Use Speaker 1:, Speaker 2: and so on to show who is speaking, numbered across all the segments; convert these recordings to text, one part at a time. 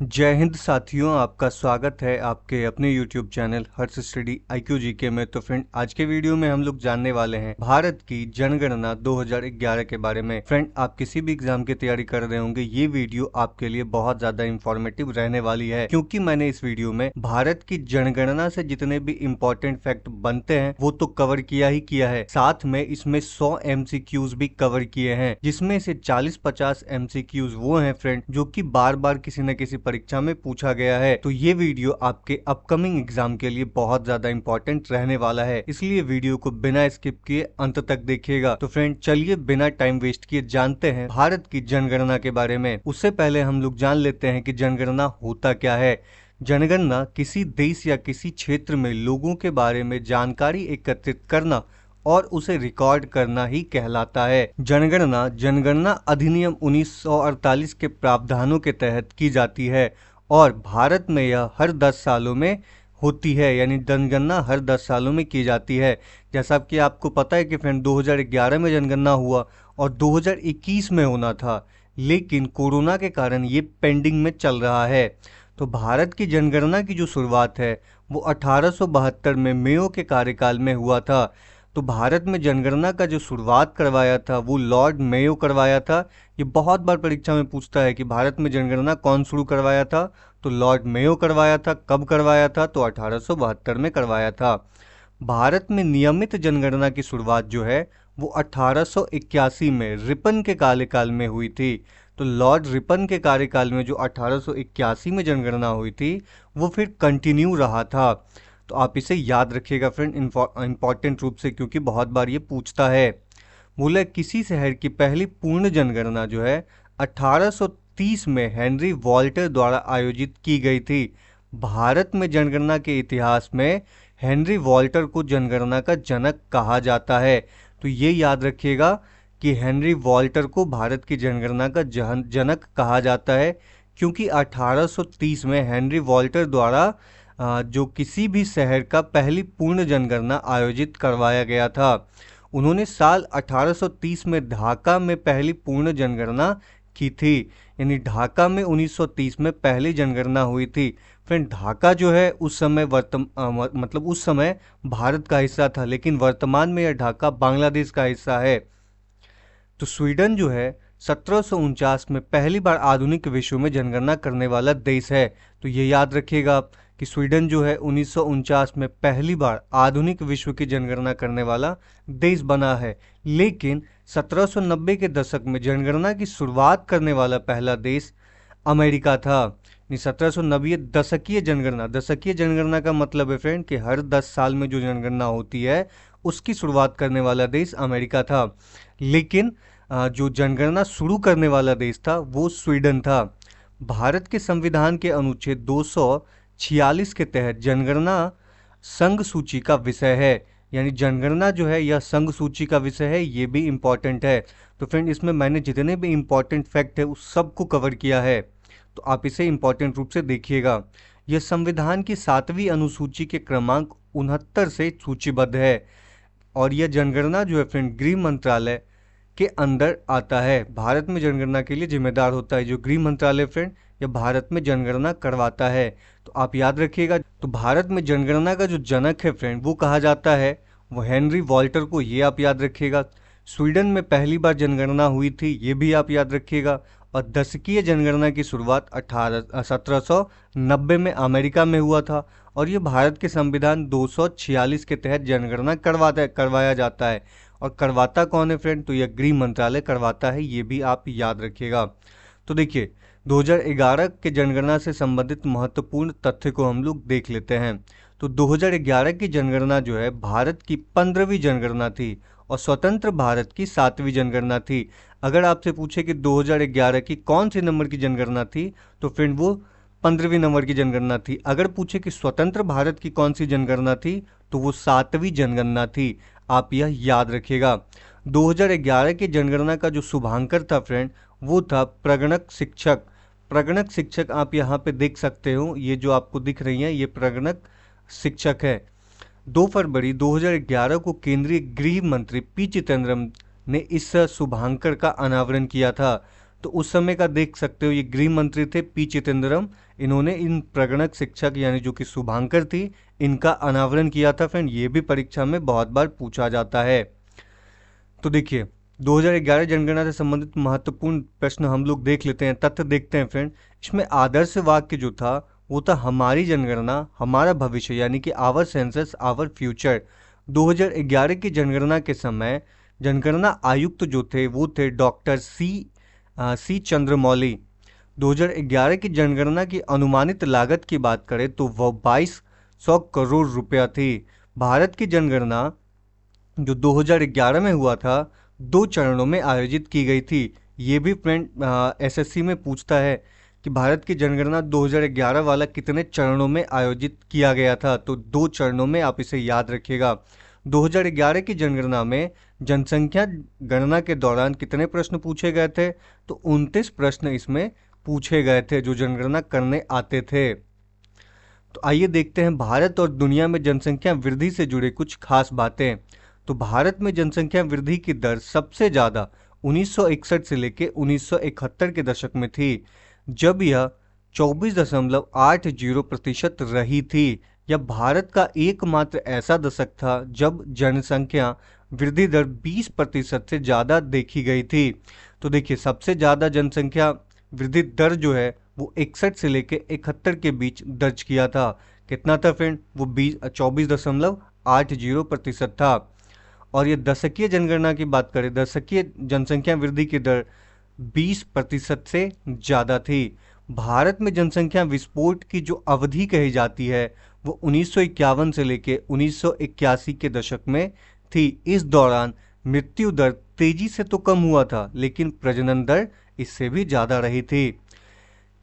Speaker 1: जय हिंद साथियों, आपका स्वागत है आपके अपने YouTube चैनल हर्ष स्टडी IQ जीके में। तो फ्रेंड, आज के वीडियो में हम लोग जानने वाले हैं भारत की जनगणना 2011 के बारे में। फ्रेंड, आप किसी भी एग्जाम की तैयारी कर रहे होंगे, ये वीडियो आपके लिए बहुत ज्यादा इंफॉर्मेटिव रहने वाली है, क्योंकि मैंने इस वीडियो में भारत की जनगणना से जितने भी इम्पोर्टेंट फैक्ट बनते हैं वो तो कवर किया ही किया है, साथ में इसमें 100 MCQs भी कवर किए हैं, जिसमें से 40-50 MCQs वो हैं फ्रेंड जो कि बार बार किसी न किसी परीक्षा में पूछा गया है। तो ये वीडियो आपके अपकमिंग एग्जाम के लिए बहुत ज्यादा इंपॉर्टेंट रहने वाला है, इसलिए वीडियो को बिना स्किप किए अंत तक देखिएगा। तो फ्रेंड, चलिए बिना टाइम वेस्ट किए जानते हैं भारत की जनगणना के बारे में। उससे पहले हम लोग जान लेते हैं कि जनगणना होता क्या है। जनगणना किसी देश या किसी क्षेत्र में लोगों के बारे में जानकारी एकत्रित करना और उसे रिकॉर्ड करना ही कहलाता है। जनगणना जनगणना अधिनियम 1948 के प्रावधानों के तहत की जाती है और भारत में यह हर 10 सालों में होती है, यानी जनगणना हर 10 सालों में की जाती है। जैसा कि आपको पता है कि फ्रेंड 2011 में जनगणना हुआ और 2021 में होना था, लेकिन कोरोना के कारण ये पेंडिंग में चल रहा है। तो भारत की जनगणना की जो शुरुआत है वो 1872 में मेयो के कार्यकाल में हुआ था। तो भारत में जनगणना का जो शुरुआत करवाया था वो लॉर्ड मेयो करवाया था। ये बहुत बार परीक्षा में पूछता है कि भारत में जनगणना कौन शुरू करवाया था, तो लॉर्ड मेयो करवाया था। कब करवाया था? तो 1872 में करवाया था। भारत में नियमित जनगणना की शुरुआत जो है वो 1881 में रिपन के कार्यकाल में हुई थी। तो लॉर्ड रिपन के कार्यकाल में जो 1881 में जनगणना हुई थी वो फिर कंटिन्यू रहा था। तो आप इसे याद रखिएगा फ्रेंड, इंपॉर्टेंट रूप से, क्योंकि बहुत बार ये पूछता है। बोले किसी शहर की पहली पूर्ण जनगणना जो है 1830 में हेनरी वॉल्टर द्वारा आयोजित की गई थी। भारत में जनगणना के इतिहास में हेनरी वॉल्टर को जनगणना का जनक कहा जाता है। तो ये याद रखिएगा कि हेनरी वॉल्टर को भारत की जनगणना का जनक कहा जाता है, क्योंकि 1830 में हेनरी वॉल्टर द्वारा जो किसी भी शहर का पहली पूर्ण जनगणना आयोजित करवाया गया था। उन्होंने साल 1830 में ढाका में पहली पूर्ण जनगणना की थी, यानी ढाका में 1930 में पहली जनगणना हुई थी। फ्रेंड, ढाका जो है उस समय मतलब उस समय भारत का हिस्सा था, लेकिन वर्तमान में यह ढाका बांग्लादेश का हिस्सा है। तो स्वीडन जो है 1749 में पहली बार आधुनिक विश्व में जनगणना करने वाला देश है। तो ये याद रखिएगा आप कि स्वीडन जो है 1949 में पहली बार आधुनिक विश्व की जनगणना करने वाला देश बना है। लेकिन 1790 के दशक में जनगणना की शुरुआत करने वाला पहला देश अमेरिका था। 1790 दशकीय जनगणना का मतलब है फ्रेंड कि हर 10 साल में जो जनगणना होती है उसकी शुरुआत करने वाला देश अमेरिका था। लेकिन जो जनगणना शुरू करने वाला देश था वो स्वीडन था। भारत के संविधान के अनुच्छेद 246 के तहत जनगणना संघ सूची का विषय है, यानी जनगणना जो है यह संघ सूची का विषय है। ये भी इम्पोर्टेंट है। तो फ्रेंड, इसमें मैंने जितने भी इम्पोर्टेंट फैक्ट है उस सबको कवर किया है, तो आप इसे इम्पोर्टेंट रूप से देखिएगा। यह संविधान की 7वीं अनुसूची के क्रमांक 69 से सूचीबद्ध है और यह जनगणना जो है फ्रेंड गृह मंत्रालय के अंदर आता है। भारत में जनगणना के लिए जिम्मेदार होता है जो गृह मंत्रालय फ्रेंड, यह भारत में जनगणना करवाता है। तो आप याद रखिएगा। तो भारत में जनगणना का जो जनक है फ्रेंड वो कहा जाता है वो हेनरी वॉल्टर को, ये आप याद रखिएगा। स्वीडन में पहली बार जनगणना हुई थी, ये भी आप याद रखिएगा। और दशकीय जनगणना की शुरुआत 1790 में अमेरिका में हुआ था और ये भारत के संविधान 246 के तहत जनगणना करवाया जाता है। और करवाता कौन है फ्रेंड? तो यह गृह मंत्रालय करवाता है, ये भी आप याद रखिएगा। तो देखिए, 2011 के जनगणना से संबंधित महत्वपूर्ण तथ्य को हम लोग देख लेते हैं। तो 2011 की जनगणना जो है भारत की 15वीं जनगणना थी और स्वतंत्र भारत की 7वीं जनगणना थी। अगर आपसे पूछे कि 2011 की कौन से नंबर की जनगणना थी, तो फ्रेंड वो 15वीं नंबर की जनगणना थी। अगर पूछे कि स्वतंत्र भारत की कौन सी जनगणना थी, तो वो 7वीं जनगणना थी। आप यह याद रखिएगा। 2011 की जनगणना का जो शुभांकर था फ्रेंड वो था प्रगणक शिक्षक। प्रगणक शिक्षक आप यहाँ पे देख सकते हो, ये जो आपको दिख रही है ये प्रगणक शिक्षक है। 2 फरवरी 2011 को केंद्रीय गृह मंत्री पी चिदम्बरम ने इस शुभांकर का अनावरण किया था। तो उस समय का देख सकते हो, ये गृह मंत्री थे पी चिदम्बरम। इन्होंने इन प्रगणक शिक्षक यानी जो कि शुभांकर थी, इनका अनावरण किया था फ्रेंड। ये भी परीक्षा में बहुत बार पूछा जाता है। तो देखिए 2011 जनगणना से संबंधित महत्वपूर्ण प्रश्न हम लोग देख लेते हैं, तथ्य देखते हैं फ्रेंड। इसमें आदर्श वाक्य जो था वो था हमारी जनगणना हमारा भविष्य, यानी कि आवर सेंसस आवर फ्यूचर। 2011 की जनगणना के समय जनगणना आयुक्त जो थे वो थे डॉक्टर सी चंद्रमौली। 2011 की जनगणना की अनुमानित लागत की बात करें तो वह 2200 करोड़ रुपया थी। भारत की जनगणना जो 2011 में हुआ था 2 चरणों में आयोजित की गई थी। ये भी फ्रेंड एसएससी में पूछता है कि भारत की जनगणना 2011 वाला कितने चरणों में आयोजित किया गया था, तो 2 चरणों में, आप इसे याद रखिएगा। 2011 की जनगणना में जनसंख्या गणना के दौरान कितने प्रश्न पूछे गए थे, तो 29 प्रश्न इसमें पूछे गए थे जो जनगणना करने आते थे। तो आइए देखते हैं भारत और दुनिया में जनसंख्या वृद्धि से जुड़े कुछ खास बातें। तो भारत में जनसंख्या वृद्धि की दर सबसे ज़्यादा 1961 से लेकर 1971 के दशक में थी, जब यह 24.80% रही थी। यह भारत का एकमात्र ऐसा दशक था जब जनसंख्या वृद्धि दर 20% से ज़्यादा देखी गई थी। तो देखिए सबसे ज़्यादा जनसंख्या वृद्धि दर जो है वो 61 से लेकर 71 के बीच दर्ज किया था। कितना था फ्रेंड? वो 24.80% था। और ये दशकीय जनगणना की बात करें, दशकीय जनसंख्या वृद्धि की दर 20% से ज़्यादा थी। भारत में जनसंख्या विस्फोट की जो अवधि कही जाती है वो 1951 से लेकर 1981 के दशक में थी। इस दौरान मृत्यु दर तेजी से तो कम हुआ था, लेकिन प्रजनन दर इससे भी ज़्यादा रही थी।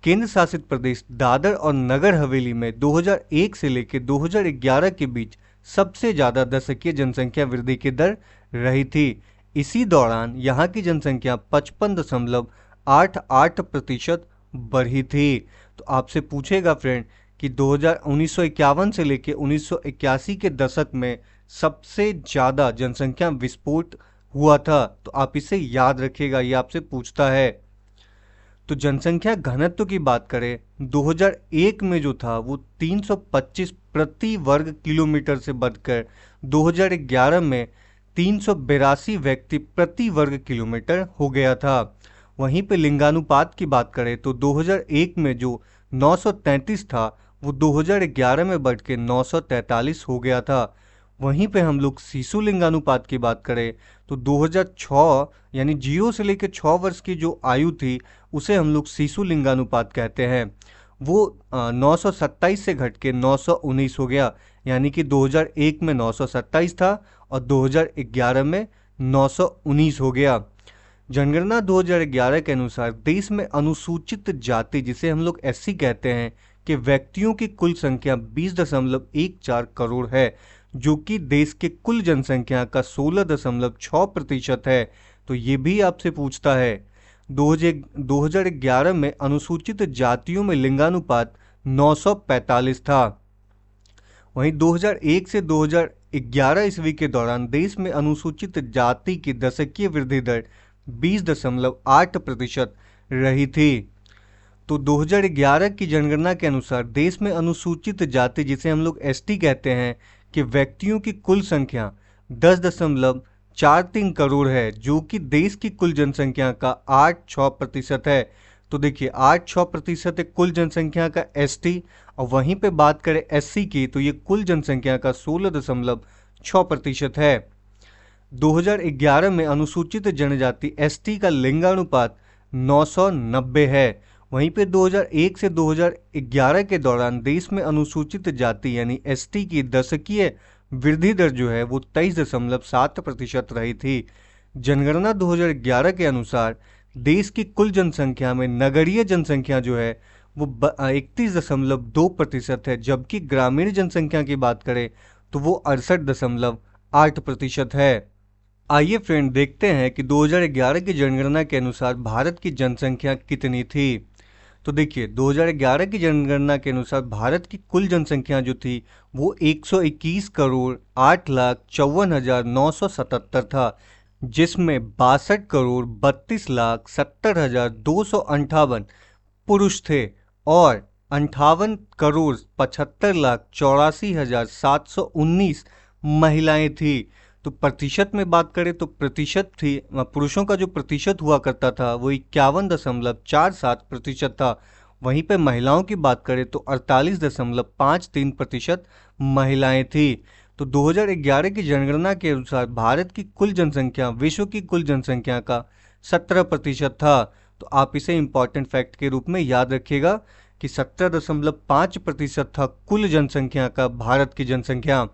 Speaker 1: केंद्र शासित प्रदेश दादर और नगर हवेली में 2001 से लेकर 2011 के बीच सबसे ज़्यादा दशकीय जनसंख्या वृद्धि की दर रही थी। इसी दौरान यहाँ की जनसंख्या 55.88% बढ़ी थी। तो आपसे पूछेगा फ्रेंड कि 1951 से लेकर 1981 के दशक में सबसे ज़्यादा जनसंख्या विस्फोट हुआ था, तो आप इसे याद रखिएगा, ये आपसे पूछता है। तो जनसंख्या घनत्व की बात करें 2001 में जो था वो 325 प्रति वर्ग किलोमीटर से बढ़कर 2011 में 382 व्यक्ति प्रति वर्ग किलोमीटर हो गया था। वहीं पे लिंगानुपात की बात करें तो 2001 में जो 933 था वो 2011 में बढ़ के 943 हो गया था। वहीं पे हम लोग शिशु लिंगानुपात की बात करें तो 2006 यानी 0 से लेकर 6 वर्ष की जो आयु थी उसे हम लोग शिशु लिंगानुपात कहते हैं। वो 927 से घट के 919 हो गया, यानी कि 2001 में 927 था और 2011 में 919 हो गया। जनगणना 2011 के अनुसार देश में अनुसूचित जाति, जिसे हम लोग एससी कहते हैं, के व्यक्तियों की कुल संख्या 20.14 करोड़ है, जो कि देश के कुल जनसंख्या का 16.6% है। तो ये भी आपसे पूछता है। 2011 में अनुसूचित जातियों में लिंगानुपात 945 था। वहीं 2001 से 2011 ईस्वी के दौरान देश में अनुसूचित जाति की दशकीय वृद्धि दर 20.8% रही थी। तो 2011 की जनगणना के अनुसार देश में अनुसूचित जाति, जिसे हम लोग एसटी कहते हैं, कि व्यक्तियों की कुल संख्या 10.43 करोड़ है, जो कि देश की कुल जनसंख्या का 8.6% है। तो देखिए 8.6% है कुल जनसंख्या का एसटी, और वहीं पे बात करें एससी की तो ये कुल जनसंख्या का 16.6% है। 2011 में अनुसूचित जनजाति एसटी का लिंगानुपात 990 है। वहीं पे 2001 से 2011 के दौरान देश में अनुसूचित जाति यानी एसटी की दशकीय वृद्धि दर जो है वो 23.7% रही थी। जनगणना 2011 के अनुसार देश की कुल जनसंख्या में नगरीय जनसंख्या जो है वो 31.2% है, जबकि ग्रामीण जनसंख्या की बात करें तो वो 68.8% है। आइए फ्रेंड देखते हैं कि 2011 की जनगणना के अनुसार भारत की जनसंख्या कितनी थी। तो देखिए 2011 की जनगणना के अनुसार भारत की कुल जनसंख्या जो थी वो 121 करोड़ 8,54,977 था। जिसमें 62,32,70,258 पुरुष थे और 58,75,84,719 महिलाएं थी। तो प्रतिशत में बात करें तो प्रतिशत थी, पुरुषों का जो प्रतिशत हुआ करता था वो 51.47% था। वहीं पे महिलाओं की बात करें तो 48.53% महिलाएं थी। तो 2011 की जनगणना के अनुसार भारत की कुल जनसंख्या विश्व की कुल जनसंख्या का 17% था। तो आप इसे इम्पॉर्टेंट फैक्ट के रूप में याद रखिएगा कि 17.5% था कुल जनसंख्या का भारत की जनसंख्या।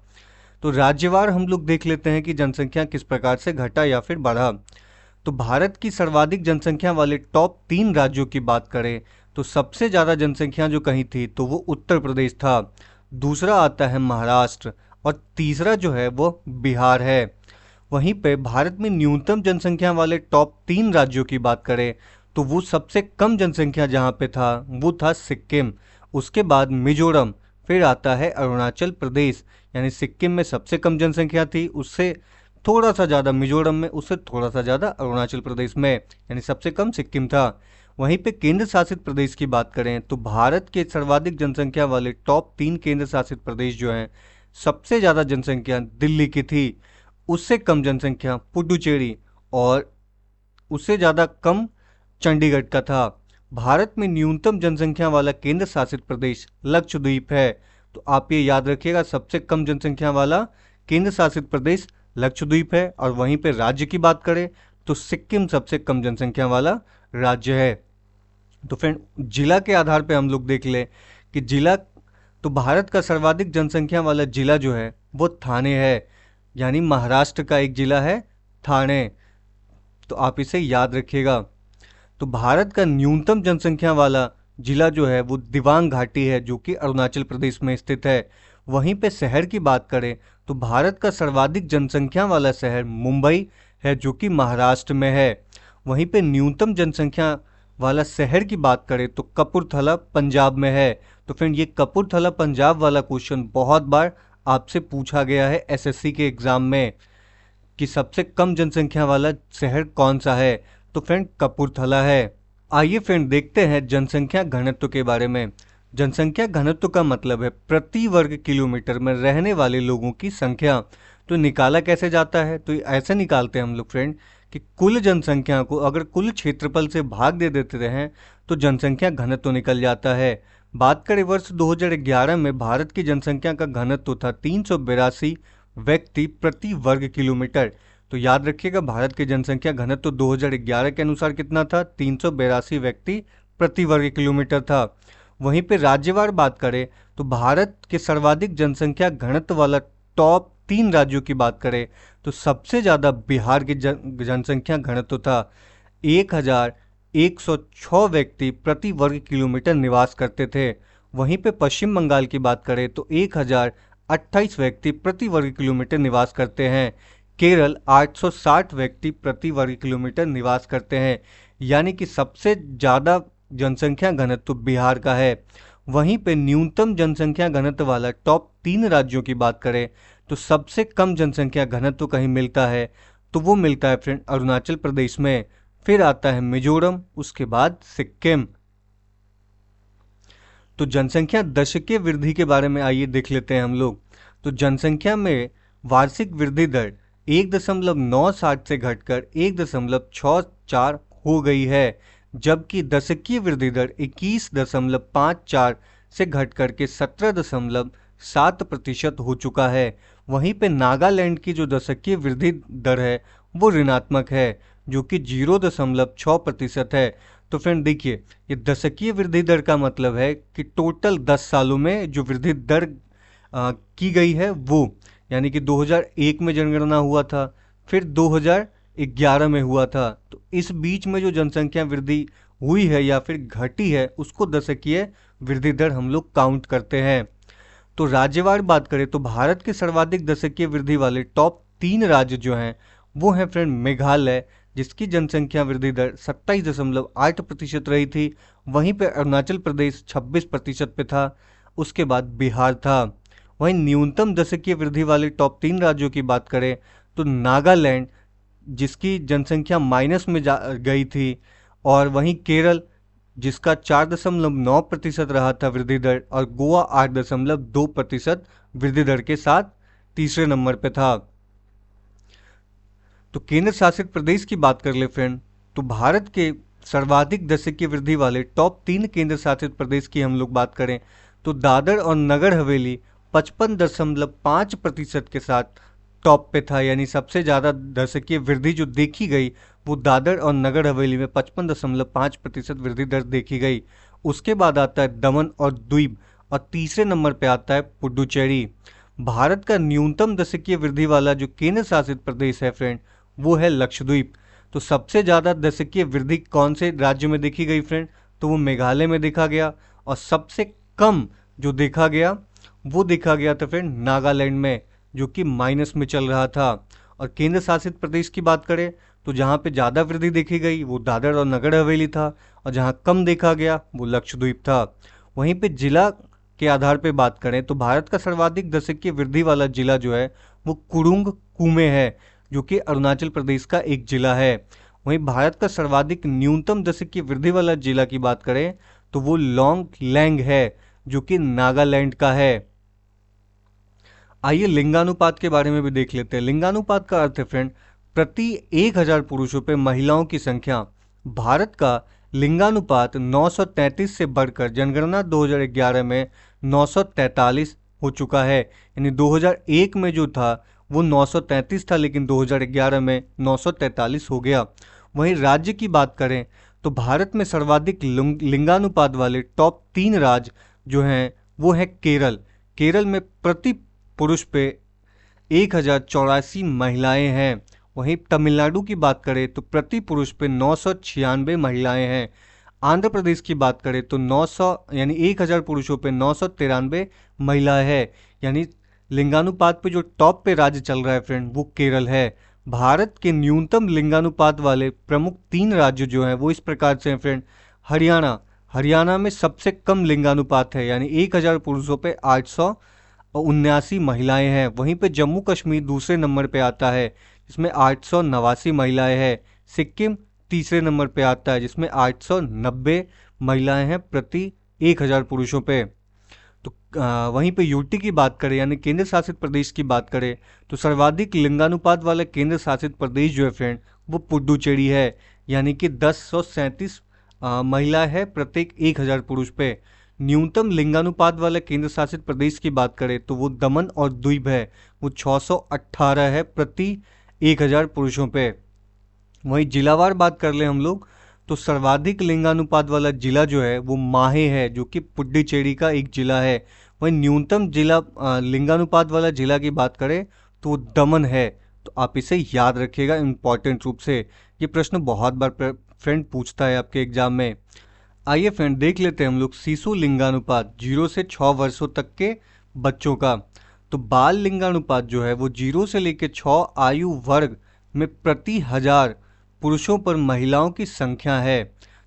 Speaker 1: तो राज्यवार हम लोग देख लेते हैं कि जनसंख्या किस प्रकार से घटा या फिर बढ़ा। तो भारत की सर्वाधिक जनसंख्या वाले टॉप 3 राज्यों की बात करें तो सबसे ज़्यादा जनसंख्या जो कहीं थी तो वो उत्तर प्रदेश था, दूसरा आता है महाराष्ट्र और तीसरा जो है वो बिहार है। वहीं पे भारत में न्यूनतम जनसंख्या वाले टॉप 3 राज्यों की बात करें तो वो सबसे कम जनसंख्या जहाँ पे था वो था सिक्किम, उसके बाद मिजोरम, फिर आता है अरुणाचल प्रदेश। यानी सिक्किम में सबसे कम जनसंख्या थी, उससे थोड़ा सा ज़्यादा मिजोरम में, उससे थोड़ा सा ज़्यादा अरुणाचल प्रदेश में, यानी सबसे कम सिक्किम था। वहीं पे केंद्र शासित प्रदेश की बात करें तो भारत के सर्वाधिक जनसंख्या वाले टॉप 3 केंद्र शासित प्रदेश जो हैं, सबसे ज़्यादा जनसंख्या दिल्ली की थी, उससे कम जनसंख्या पुडुचेरी और उससे ज़्यादा कम चंडीगढ़ का था। भारत में न्यूनतम जनसंख्या वाला केंद्र शासित प्रदेश लक्षद्वीप है। तो आप ये याद रखिएगा, सबसे कम जनसंख्या वाला केंद्र शासित प्रदेश लक्षद्वीप है। और वहीं पे राज्य की बात करें तो सिक्किम सबसे कम जनसंख्या वाला राज्य है। तो फ्रेंड, जिला के आधार पे हम लोग देख लें कि जिला, तो भारत का सर्वाधिक जनसंख्या वाला जिला जो है वो थाने है, यानी महाराष्ट्र का एक जिला है थाने। तो आप इसे याद रखिएगा। तो भारत का न्यूनतम जनसंख्या वाला जिला जो है वो दिबांग घाटी है, जो कि अरुणाचल प्रदेश में स्थित है। वहीं पे शहर की बात करें तो भारत का सर्वाधिक जनसंख्या वाला शहर मुंबई है, जो कि महाराष्ट्र में है। वहीं पे न्यूनतम जनसंख्या वाला शहर की बात करें तो कपूरथला पंजाब में है। तो फ्रेंड, ये कपूरथला पंजाब वाला क्वेश्चन बहुत बार आपसे पूछा गया है एसएससी के एग्जाम में कि सबसे कम जनसंख्या वाला शहर कौन सा है। तो फ्रेंड, कपूरथला है। आइए फ्रेंड देखते हैं जनसंख्या घनत्व के बारे में। जनसंख्या घनत्व का मतलब है प्रति वर्ग किलोमीटर में रहने वाले लोगों की संख्या। तो निकाला कैसे जाता है, तो ऐसे निकालते हैं हम लोग फ्रेंड कि कुल जनसंख्या को अगर कुल क्षेत्रफल से भाग दे देते हैं तो जनसंख्या घनत्व निकल जाता है। बात करें वर्ष 2011 में भारत की जनसंख्या का घनत्व था 382 व्यक्ति प्रति वर्ग किलोमीटर। तो याद रखिएगा, भारत की जनसंख्या घनत्व 2011 के अनुसार कितना था, 382 व्यक्ति प्रति वर्ग किलोमीटर था। वहीं पे राज्यवार बात करें तो भारत के सर्वाधिक जनसंख्या घनत्व वाला टॉप 3 राज्यों की बात करें तो सबसे ज़्यादा बिहार की जनसंख्या घनत्व था, 1106 व्यक्ति प्रति वर्ग किलोमीटर निवास करते थे। वहीं पे पश्चिम बंगाल की बात करें तो 1028 व्यक्ति प्रति वर्ग किलोमीटर निवास करते हैं। केरल 860 व्यक्ति प्रति वर्ग किलोमीटर निवास करते हैं, यानी कि सबसे ज़्यादा जनसंख्या घनत्व बिहार का है। वहीं पे न्यूनतम जनसंख्या घनत्व वाला टॉप 3 राज्यों की बात करें तो सबसे कम जनसंख्या घनत्व कहीं मिलता है तो वो मिलता है फ्रेंड अरुणाचल प्रदेश में, फिर आता है मिजोरम, उसके बाद सिक्किम। तो जनसंख्या दशकीय वृद्धि के बारे में आइए देख लेते हैं हम लोग। तो जनसंख्या में वार्षिक वृद्धि दर 1.97 से घटकर 1.64 हो गई है, जबकि दशकीय वृद्धि दर 21.54 से घटकर के 17.7% हो चुका है। वहीं पे नागालैंड की जो दशकीय वृद्धि दर है वो ऋणात्मक है, जो कि 0.6% है। तो फ्रेंड देखिए, ये दशकीय वृद्धि दर का मतलब है कि टोटल 10 सालों में जो वृद्धि दर की गई है वो, यानी कि 2001 में जनगणना हुआ था, फिर 2011 में हुआ था। तो इस बीच में जो जनसंख्या वृद्धि हुई है या फिर घटी है उसको दशकीय वृद्धि दर हम लोग काउंट करते हैं। तो राज्यवार बात करें तो भारत के सर्वाधिक दशकीय वृद्धि वाले टॉप 3 राज्य जो हैं वो हैं फ्रेंड मेघालय, जिसकी जनसंख्या वृद्धि दर 27.8% रही थी। वहीं पे अरुणाचल प्रदेश 26% पे था, उसके बाद बिहार था। वहीं न्यूनतम दशकीय वृद्धि वाले टॉप 3 राज्यों की बात करें तो नागालैंड जिसकी जनसंख्या माइनस में जा गई थी, और वहीं केरल जिसका 4.9% रहा था वृद्धि दर, और गोवा 8.2% वृद्धि दर के साथ तीसरे नंबर पे था। तो केंद्र शासित प्रदेश की बात कर ले फ्रेंड, तो भारत के सर्वाधिक दशकीय वृद्धि वाले टॉप 3 केंद्र शासित प्रदेश की हम लोग बात करें तो दादर और नगर हवेली 55.5% के साथ टॉप पे था, यानी सबसे ज़्यादा दशकीय वृद्धि जो देखी गई वो दादर और नगर हवेली में 55.5% वृद्धि दर देखी गई। उसके बाद आता है दमन और द्वीप, और तीसरे नंबर पे आता है पुडुचेरी। भारत का न्यूनतम दशकीय वृद्धि वाला जो केंद्र शासित प्रदेश है फ्रेंड, वो है लक्षद्वीप। तो सबसे ज़्यादा दशकीय वृद्धि कौन से राज्य में देखी गई फ्रेंड, तो वो मेघालय में देखा गया, और सबसे कम जो देखा गया वो देखा गया था फ्रेंड नागालैंड में, जो कि माइनस में चल रहा था। और केंद्र शासित प्रदेश की बात करें तो जहाँ पे ज़्यादा वृद्धि देखी गई वो दादर और नगर हवेली था, और जहाँ कम देखा गया वो लक्षद्वीप था। वहीं पे जिला के आधार पे बात करें तो भारत का सर्वाधिक दशकीय वृद्धि वाला जिला जो है वो कुरुंग कुमे है, जो कि अरुणाचल प्रदेश का एक जिला है। वहीं भारत का सर्वाधिक न्यूनतम दशकीय वृद्धि वाला जिला की बात करें तो वो लोंगलेंग है, जो कि नागालैंड का है। आइए लिंगानुपात के बारे में भी देख लेते हैं। लिंगानुपात का अर्थ है फ्रेंड प्रति 1000 पुरुषों पे महिलाओं की संख्या। भारत का लिंगानुपात 933 से बढ़कर जनगणना 2011 में 943 हो चुका है, यानी 2001 में जो था वो 933 था, लेकिन 2011 में 943 हो गया। वहीं राज्य की बात करें तो भारत में सर्वाधिक लिंगानुपात वाले टॉप 3 राज्य जो हैं वो है केरल। केरल में प्रति पुरुष पे 1084 महिलाएं हैं। वहीं तमिलनाडु की बात करें तो प्रति पुरुष पे 996 महिलाएं हैं। आंध्र प्रदेश की बात करें तो 900 यानी 1000 पुरुषों पे 993 महिलाएं हैं, यानी लिंगानुपात पे जो टॉप पे राज्य चल रहा है फ्रेंड वो केरल है। भारत के न्यूनतम लिंगानुपात वाले प्रमुख 3 राज्य जो हैं वो इस प्रकार से हैं फ्रेंड। हरियाणा में सबसे कम लिंगानुपात है, यानी 1000 पुरुषों पे 879 महिलाएं हैं। वहीं पे जम्मू कश्मीर दूसरे नंबर पे आता है जिसमें 889 महिलाएं हैं। सिक्किम तीसरे नंबर पे आता है जिसमें 890 महिलाएं हैं प्रति 1000 पुरुषों पे। तो वहीं पे यूटी की बात करें यानी केंद्र शासित प्रदेश की बात करें तो सर्वाधिक लिंगानुपात वाला केंद्र शासित प्रदेश जो है फ्रेंड वो पुडुचेरी है, यानी कि 1037 महिला है प्रत्येक 1000 पुरुष पे। न्यूनतम लिंगानुपात वाला केंद्र शासित प्रदेश की बात करें तो वो दमन और द्वीप है, वो 618 है प्रति 1000 पुरुषों पे। वहीं जिलावार बात कर ले हम लोग तो सर्वाधिक लिंगानुपात वाला जिला जो है वो माहे है, जो कि पुडुचेरी का एक जिला है। वहीं न्यूनतम जिला लिंगानुपात वाला जिला की बात करें तो वो दमन है। तो आप इसे याद रखिएगा इम्पॉर्टेंट रूप से, ये प्रश्न बहुत बार फ्रेंड पूछता है आपके एग्जाम में। आइए फ्रेंड देख लेते हैं हम लोग शिशु लिंगानुपात 0 से 6 वर्षों तक के बच्चों का। तो बाल लिंगानुपात जो है वो 0 से लेकर 6 आयु वर्ग में प्रति 1000 पुरुषों पर महिलाओं की संख्या है।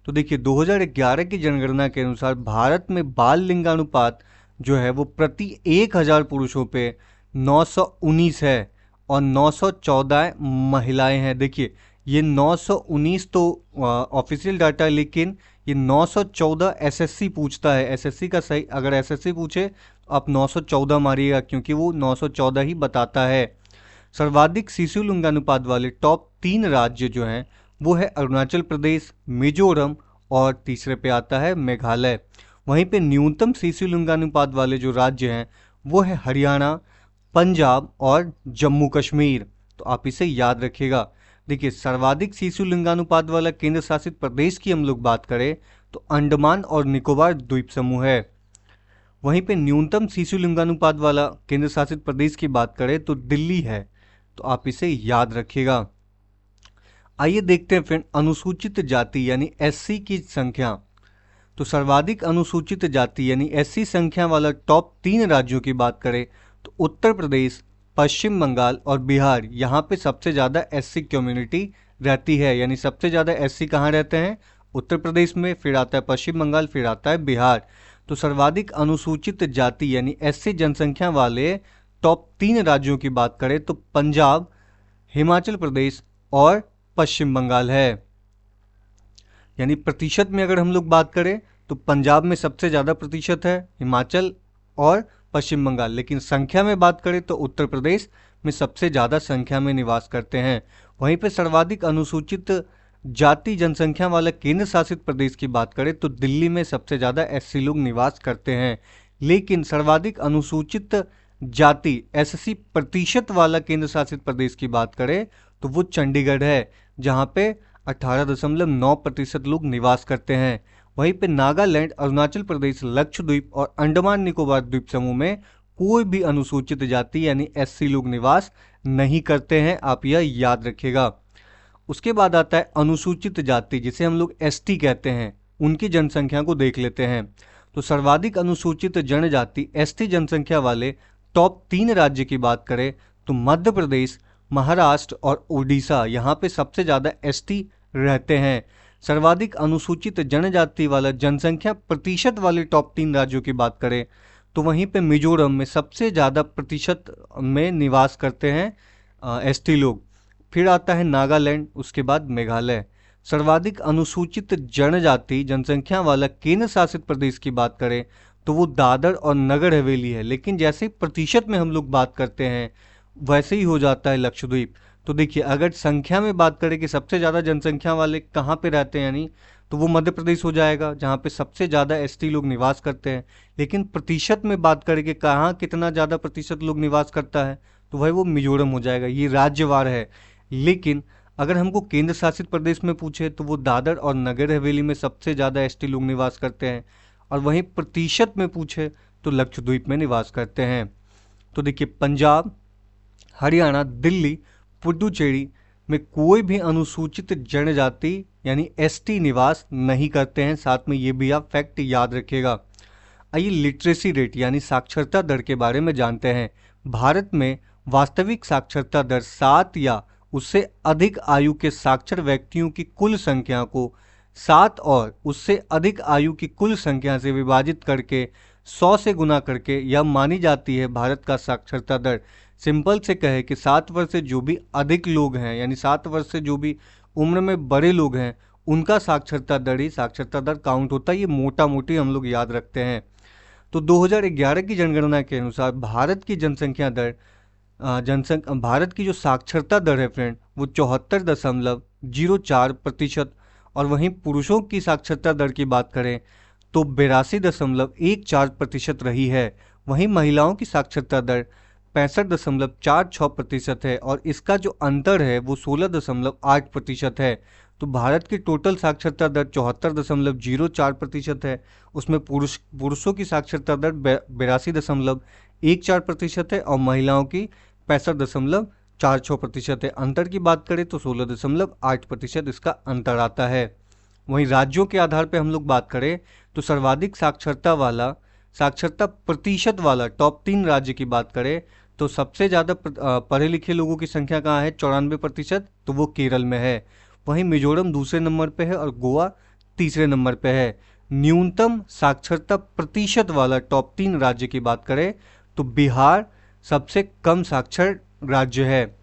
Speaker 1: तो देखिए 2011 की जनगणना के अनुसार भारत में बाल लिंगानुपात जो है वो प्रति 1000 पुरुषों पे 919 है और 914 महिलाएं हैं। देखिए ये 919 तो ऑफिशियल डाटा है, लेकिन ये 914 एसएससी पूछता है। एसएससी का सही अगर एसएससी पूछे तो आप 914 मारिएगा, क्योंकि वो 914 ही बताता है। सर्वाधिक शिशु लिंगानुपात वाले टॉप 3 राज्य जो हैं वो है अरुणाचल प्रदेश, मिजोरम और तीसरे पे आता है मेघालय। वहीं पे न्यूनतम शिशु लिंगानुपात वाले जो राज्य हैं वो है हरियाणा, पंजाब और जम्मू कश्मीर। तो आप इसे याद रखिएगा। देखिए सर्वाधिक शिशु लिंगानुपात वाला केंद्र शासित प्रदेश की हम लोग बात करें तो अंडमान और निकोबार द्वीप समूह है। वहीं पे न्यूनतम शिशु लिंगानुपात वाला केंद्र शासित प्रदेश की बात करें तो दिल्ली है। तो आप इसे याद रखिएगा। आइए देखते हैं फ्रेंड अनुसूचित जाति यानी एससी की संख्या। तो सर्वाधिक अनुसूचित जाति यानी एससी संख्या वाला टॉप 3 राज्यों की बात करें तो उत्तर प्रदेश, पश्चिम बंगाल और बिहार। यहाँ पे सबसे ज़्यादा एससी कम्युनिटी रहती है, यानी सबसे ज़्यादा एससी कहाँ रहते हैं, उत्तर प्रदेश में, फिर आता है पश्चिम बंगाल, फिर आता है बिहार। तो सर्वाधिक अनुसूचित जाति यानी एससी जनसंख्या वाले टॉप 3 राज्यों की बात करें तो पंजाब, हिमाचल प्रदेश और पश्चिम बंगाल है। यानी प्रतिशत में अगर हम लोग बात करें तो पंजाब में सबसे ज़्यादा प्रतिशत है, हिमाचल और पश्चिम बंगाल, लेकिन संख्या में बात करें तो उत्तर प्रदेश में सबसे ज़्यादा संख्या में निवास करते हैं। वहीं पे सर्वाधिक अनुसूचित जाति जनसंख्या वाला केंद्र शासित प्रदेश की बात करें तो दिल्ली में सबसे ज़्यादा एससी लोग निवास करते हैं। लेकिन सर्वाधिक अनुसूचित जाति एससी प्रतिशत वाला केंद्र शासित प्रदेश की बात करें तो वो चंडीगढ़ है, जहाँ पे 18.9% लोग निवास करते हैं। वहीं पे नागालैंड, अरुणाचल प्रदेश, लक्षद्वीप और अंडमान निकोबार द्वीप समूह में कोई भी अनुसूचित जाति यानी एससी लोग निवास नहीं करते हैं, आप यह याद रखिएगा। उसके बाद आता है अनुसूचित जाति, जिसे हम लोग एसटी कहते हैं, उनकी जनसंख्या को देख लेते हैं। तो सर्वाधिक अनुसूचित जनजाति एसटी जनसंख्या वाले टॉप 3 राज्य की बात करें तो मध्य प्रदेश, महाराष्ट्र और उड़ीसा, यहाँ पे सबसे ज़्यादा एसटी रहते हैं। सर्वाधिक अनुसूचित जनजाति वाला जनसंख्या प्रतिशत वाले टॉप 3 राज्यों की बात करें तो वहीं पे मिजोरम में सबसे ज़्यादा प्रतिशत में निवास करते हैं एसटी लोग। फिर आता है नागालैंड, उसके बाद मेघालय। सर्वाधिक अनुसूचित जनजाति जनसंख्या वाला केंद्र शासित प्रदेश की बात करें तो वो दादर और नगर हवेली है, लेकिन जैसे ही प्रतिशत में हम लोग बात करते हैं वैसे ही हो जाता है लक्षद्वीप। तो देखिए, अगर संख्या में बात करें कि सबसे ज़्यादा जनसंख्या वाले कहाँ पे रहते हैं, यानी तो वो मध्य प्रदेश हो जाएगा, जहाँ पे सबसे ज़्यादा एसटी लोग निवास करते हैं। लेकिन प्रतिशत में बात करें कि कहाँ कितना ज़्यादा प्रतिशत लोग निवास करता है तो भाई वो मिजोरम हो जाएगा, ये राज्यवार है। लेकिन अगर हमको केंद्र शासित प्रदेश में पूछे तो वो दादर और नगर हवेली में सबसे ज़्यादा एसटी लोग निवास करते हैं, और वहीं प्रतिशत में पूछे तो लक्षद्वीप में निवास करते हैं। तो देखिए, पंजाब, हरियाणा, दिल्ली, पुडुचेरी में कोई भी अनुसूचित जनजाति यानी एसटी निवास नहीं करते हैं। साथ में ये भी आप फैक्ट याद रखिएगा। आइए लिटरेसी रेट यानी साक्षरता दर के बारे में जानते हैं। भारत में वास्तविक साक्षरता दर 7 या उससे अधिक आयु के साक्षर व्यक्तियों की कुल संख्या को 7 और उससे अधिक आयु की कुल संख्या से विभाजित करके 100 से गुना करके यह मानी जाती है भारत का साक्षरता दर। सिंपल से कहे कि 7 वर्ष से जो भी अधिक लोग हैं, यानी 7 वर्ष से जो भी उम्र में बड़े लोग हैं, उनका साक्षरता दर ही साक्षरता दर काउंट होता है। ये मोटा मोटी हम लोग याद रखते हैं। तो 2011 की जनगणना के अनुसार भारत की जनसंख्या दर भारत की जो साक्षरता दर है फ्रेंड, वो 74.04%। और वहीं पुरुषों की साक्षरता दर की बात करें तो 82.14% रही है। वहीं महिलाओं की साक्षरता दर 65.46% है, और इसका जो अंतर है वो 16.8% है। तो भारत की टोटल साक्षरता दर 74.04% है, उसमें पुरुषों की साक्षरता दर 82.14% है और महिलाओं की 65.46% है। अंतर की बात करें तो 16.8% इसका अंतर आता है। वहीं राज्यों के आधार पर हम लोग बात करें तो सर्वाधिक साक्षरता प्रतिशत वाला टॉप 3 राज्य की बात करें तो सबसे ज़्यादा पढ़े लिखे लोगों की संख्या कहाँ है, 94%, तो वो केरल में है। वहीं मिजोरम दूसरे नंबर पे है और गोवा तीसरे नंबर पे है। न्यूनतम साक्षरता प्रतिशत वाला टॉप 3 राज्य की बात करें तो बिहार सबसे कम साक्षर राज्य है।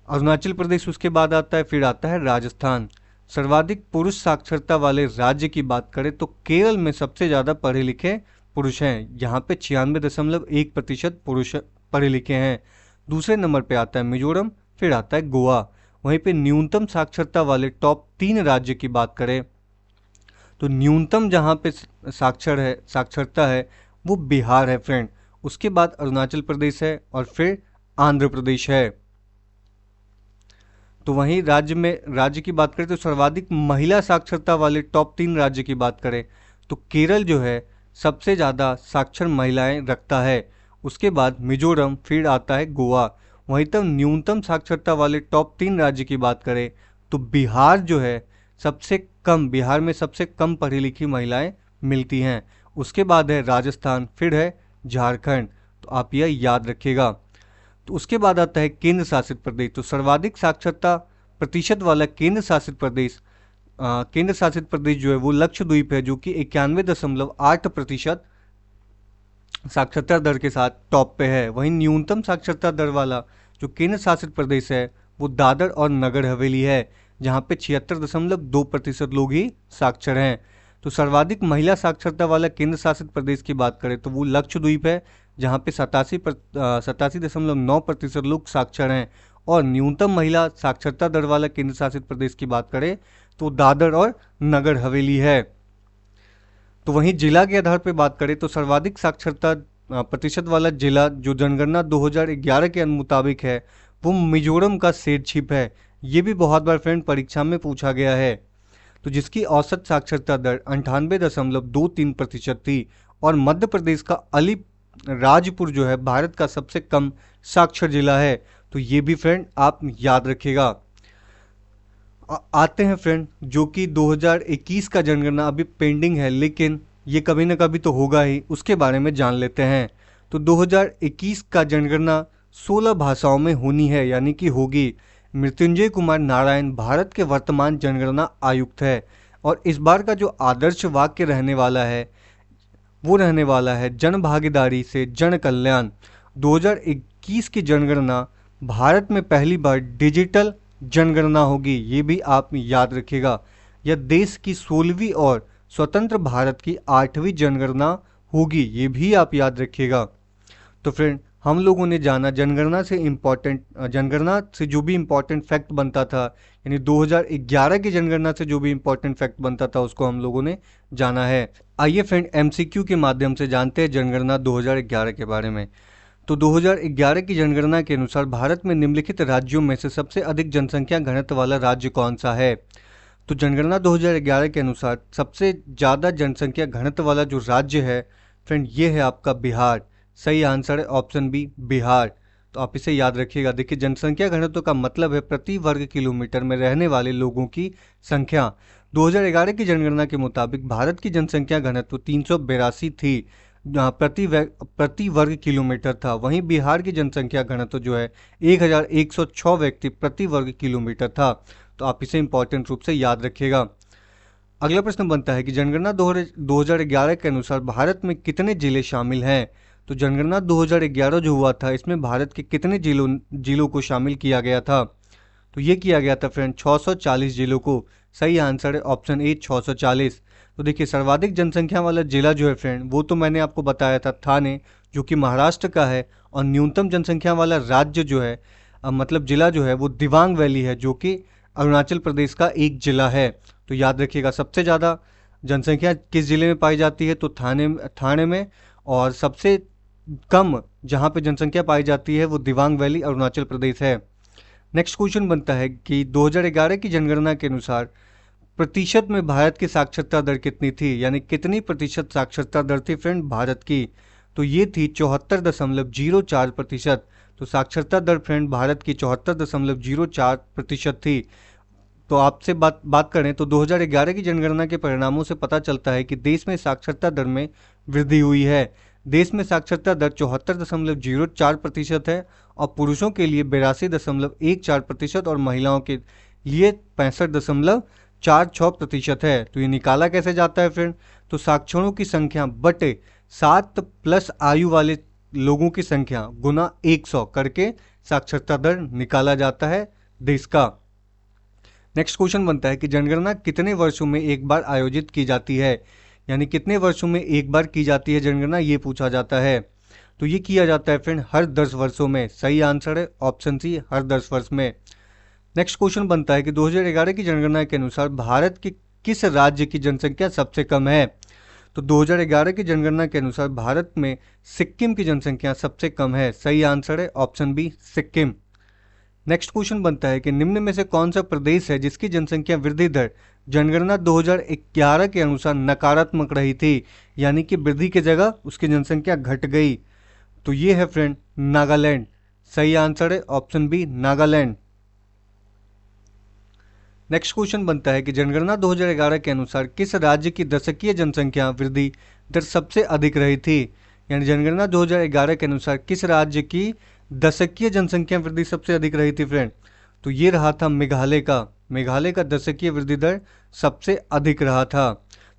Speaker 1: अरुणाचल प्रदेश उसके बाद आता है, फिर आता है राजस्थान। सर्वाधिक पुरुष साक्षरता वाले राज्य की बात करें तो केरल में सबसे ज़्यादा पढ़े लिखे पुरुष हैं, यहाँ पे 96.1% पुरुष पढ़े लिखे हैं। दूसरे नंबर पे आता है मिजोरम, फिर आता है गोवा। वहीं पे न्यूनतम साक्षरता वाले टॉप 3 राज्य की बात करें तो न्यूनतम जहाँ पे साक्षरता है वो बिहार है फ्रेंड। उसके बाद अरुणाचल प्रदेश है और फिर आंध्र प्रदेश है। तो वहीं राज्य की बात करें तो सर्वाधिक महिला साक्षरता वाले टॉप 3 राज्य की बात करें तो केरल जो है सबसे ज़्यादा साक्षर महिलाएं रखता है। उसके बाद मिजोरम, फिर आता है गोवा। वहीं तक न्यूनतम साक्षरता वाले टॉप 3 राज्य की बात करें तो बिहार जो है बिहार में सबसे कम पढ़ी लिखी महिलाएं मिलती हैं। उसके बाद है राजस्थान, फिर है झारखंड, तो आप यह याद रखिएगा। तो उसके बाद आता है केंद्र शासित प्रदेश। तो सर्वाधिक साक्षरता प्रतिशत वाला केंद्र शासित प्रदेश जो है वो लक्षद्वीप है, जो कि 91.8% साक्षरता दर के साथ टॉप पे है। वहीं न्यूनतम साक्षरता दर वाला जो केंद्र शासित प्रदेश है वो दादर और नगर हवेली है, जहाँ पे 76.2% लोग ही साक्षर हैं। तो सर्वाधिक महिला साक्षरता वाला केंद्र शासित प्रदेश की बात करें तो वो लक्षद्वीप है, जहाँ पे 87.9% लोग साक्षर हैं। और न्यूनतम महिला साक्षरता दर वाला केंद्र शासित प्रदेश की बात करें तो दादर और नगर हवेली है। तो वहीं जिला के आधार पर बात करें तो सर्वाधिक साक्षरता प्रतिशत वाला जिला जो जनगणना 2011 के मुताबिक है वो मिजोरम का सेरछिप है। ये भी बहुत बार फ्रेंड परीक्षा में पूछा गया है। तो जिसकी औसत साक्षरता दर 98.23% थी। और मध्य प्रदेश का अलीराजपुर जो है भारत का सबसे कम साक्षर जिला है। तो ये भी फ्रेंड आप याद रखिएगा। आते हैं फ्रेंड जो कि 2021 का जनगणना अभी पेंडिंग है, लेकिन ये कभी ना कभी तो होगा ही, उसके बारे में जान लेते हैं। तो 2021 का जनगणना 16 भाषाओं में होनी है, यानी कि होगी। मृत्युंजय कुमार नारायण भारत के वर्तमान जनगणना आयुक्त है। और इस बार का जो आदर्श वाक्य रहने वाला है वो रहने वाला है जन भागीदारी से जन कल्याण। 2021 की जनगणना भारत में पहली बार डिजिटल जनगणना होगी, ये भी आप याद रखिएगा। यह देश की 16वीं और स्वतंत्र भारत की 8वीं जनगणना होगी, ये भी आप याद रखिएगा। तो फ्रेंड हम लोगों ने जाना जनगणना से जो भी इम्पोर्टेंट फैक्ट बनता था, यानी 2011 की जनगणना से जो भी इम्पोर्टेंट फैक्ट बनता था उसको हम लोगों ने जाना है। आइए फ्रेंड एमसीक्यू के माध्यम से जानते हैं जनगणना 2011 के बारे में। तो 2011 की जनगणना के अनुसार भारत में निम्नलिखित राज्यों में से सबसे अधिक जनसंख्या घनत्व वाला राज्य कौन सा है। तो जनगणना 2011 के अनुसार सबसे ज़्यादा जनसंख्या घनत्व वाला जो राज्य है फ्रेंड ये है आपका बिहार। सही आंसर है ऑप्शन बी बिहार। तो आप इसे याद रखिएगा। देखिए जनसंख्या घनत्व का मतलब है प्रति वर्ग किलोमीटर में रहने वाले लोगों की संख्या। 2011 की जनगणना के मुताबिक भारत की जनसंख्या घनत्व 382 थी, प्रति वर्ग किलोमीटर था। वहीं बिहार की जनसंख्या घनत्व जो है 1106 व्यक्ति प्रति वर्ग किलोमीटर था। तो आप इसे इंपॉर्टेंट रूप से याद रखिएगा। अगला प्रश्न बनता है कि जनगणना 2011 के अनुसार भारत में कितने जिले शामिल हैं। तो जनगणना 2011 जो हुआ था इसमें भारत के कितने जिलों को शामिल किया गया था। तो ये किया गया था फ्रेंड 640 जिलों को। सही आंसर है ऑप्शन ए 640। तो देखिए सर्वाधिक जनसंख्या वाला जिला जो है फ्रेंड वो तो मैंने आपको बताया था थाने, जो कि महाराष्ट्र का है। और न्यूनतम जनसंख्या वाला राज्य जो है मतलब जिला जो है वो दिबांग वैली है, जो कि अरुणाचल प्रदेश का एक जिला है। तो याद रखिएगा सबसे ज़्यादा जनसंख्या किस जिले में पाई जाती है तो थाने में। और सबसे कम जहाँ पे जनसंख्या पाई जाती है वो दिबांग वैली अरुणाचल प्रदेश है। नेक्स्ट क्वेश्चन बनता है कि 2011 की जनगणना के अनुसार प्रतिशत में भारत की साक्षरता दर कितनी थी, यानी कितनी प्रतिशत साक्षरता दर थी फ्रेंड भारत की। तो ये थी 74.04%। तो साक्षरता दर फ्रेंड भारत की 74.04% थी। तो आपसे बात करें तो 2011 की जनगणना के परिणामों से पता चलता है कि देश में साक्षरता दर में वृद्धि हुई है। देश में साक्षरता दर 74.04% है और पुरुषों के लिए 82.14% और महिलाओं के लिए 65.46% है। तो ये निकाला कैसे जाता है फ्रेंड, तो साक्षरों की संख्या बटे 7+ आयु वाले लोगों की संख्या गुना 100 करके साक्षरता दर निकाला जाता है देश का। नेक्स्ट क्वेश्चन बनता है कि जनगणना कितने वर्षों में एक बार आयोजित की जाती है, यानी कितने वर्षों में एक बार की जाती है जनगणना, ये पूछा जाता है। तो ये किया जाता है फ्रेंड हर 10 वर्षों में। सही आंसर है ऑप्शन सी हर 10 वर्ष में। नेक्स्ट क्वेश्चन बनता है कि 2011 की जनगणना के अनुसार भारत के किस राज्य की जनसंख्या सबसे कम है। तो 2011 की जनगणना के अनुसार भारत में सिक्किम की जनसंख्या सबसे कम है। सही आंसर है option B Sikkim. Next question बनता है कि निम्न में से कौन सा प्रदेश है जिसकी जनसंख्या वृद्धि दर जनगणना 2011 के अनुसार नकारात्मक रही थी, यानी कि वृद्धि की जगह उसकी जनसंख्या घट गई। तो ये है फ्रेंड नागालैंड। सही आंसर है option B Nagaland. Next question बनता है कि जनगणना 2011 के अनुसार किस राज्य की दशकीय जनसंख्या वृद्धि दर सबसे अधिक रही थी, यानी जनगणना 2011 के अनुसार किस राज्य की दशकीय जनसंख्या वृद्धि सबसे अधिक रही थी फ्रेंड। तो ये रहा था मेघालय का दशकीय वृद्धि दर सबसे अधिक रहा था।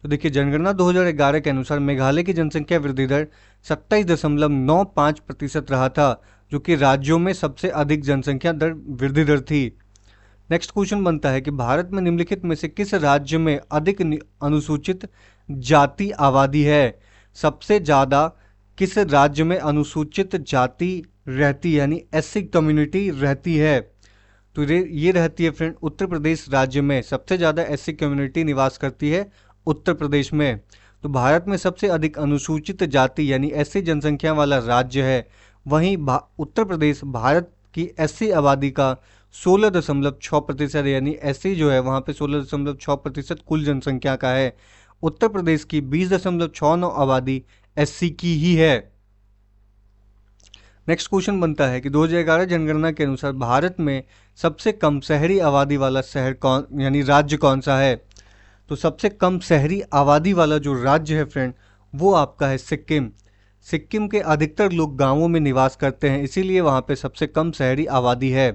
Speaker 1: तो देखिए जनगणना 2011 के अनुसार मेघालय की जनसंख्या वृद्धि दर 27.95% रहा था, जो कि राज्यों में सबसे अधिक जनसंख्या दर वृद्धि दर थी। नेक्स्ट क्वेश्चन बनता है कि भारत में निम्नलिखित में से किस राज्य में अधिक अनुसूचित जाति आबादी है। सबसे ज़्यादा किस राज्य में अनुसूचित जाति रहती यानी एससी कम्युनिटी रहती है। तो ये रहती है फ्रेंड उत्तर प्रदेश राज्य में। सबसे ज़्यादा एससी कम्युनिटी निवास करती है उत्तर प्रदेश में। तो भारत में सबसे अधिक अनुसूचित जाति यानी एससी जनसंख्या वाला राज्य है। वहीं उत्तर प्रदेश भारत की एससी आबादी का 16.6% यानी एससी जो है वहाँ पे 16.6% कुल जनसंख्या का है। उत्तर प्रदेश की 20.69 आबादी एससी की ही है। नेक्स्ट क्वेश्चन बनता है कि 2011 जनगणना के अनुसार भारत में सबसे कम शहरी आबादी वाला शहर कौन यानी राज्य कौन सा है। तो सबसे कम शहरी आबादी वाला जो राज्य है फ्रेंड वो आपका है सिक्किम। सिक्किम के अधिकतर लोग गांवों में निवास करते हैं, इसीलिए वहां पे सबसे कम शहरी आबादी है।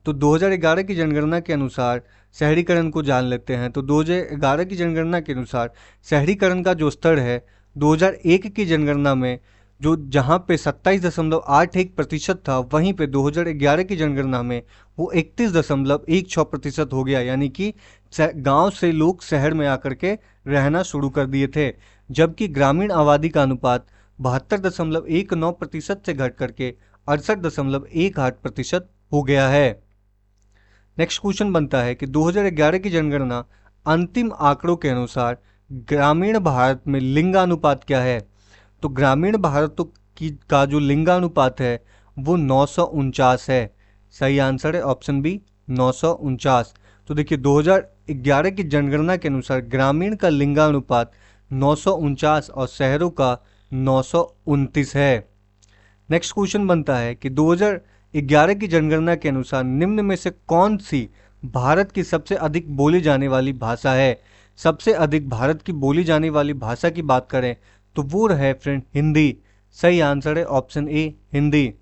Speaker 1: तो 2011 की जनगणना के अनुसार शहरीकरण को जान लेते हैं। तो 2011 की जनगणना के अनुसार शहरीकरण का जो स्तर है 2001 की जनगणना में जो जहां पे 27.81% था, वहीं पे 2011 की जनगणना में वो 31.16% हो गया। यानी कि गांव से लोग शहर में आकर के रहना शुरू कर दिए थे, जबकि ग्रामीण आबादी का अनुपात 72.19% से घट करके 68.18% हो गया है। नेक्स्ट क्वेश्चन बनता है कि 2011 की जनगणना अंतिम आंकड़ों के अनुसार ग्रामीण भारत में लिंगानुपात क्या है। तो ग्रामीण भारत का जो लिंगानुपात है वो 949 है। सही आंसर है ऑप्शन बी 949। तो देखिए 2011 की जनगणना के अनुसार ग्रामीण का लिंगानुपात 949 और शहरों का 929 है। नेक्स्ट क्वेश्चन बनता है कि 2011 की जनगणना के अनुसार निम्न में से कौन सी भारत की सबसे अधिक बोली जाने वाली भाषा है। सबसे अधिक भारत की बोली जाने वाली भाषा की बात करें तो वो है फ्रेंड हिंदी। सही आंसर है ऑप्शन ए हिंदी।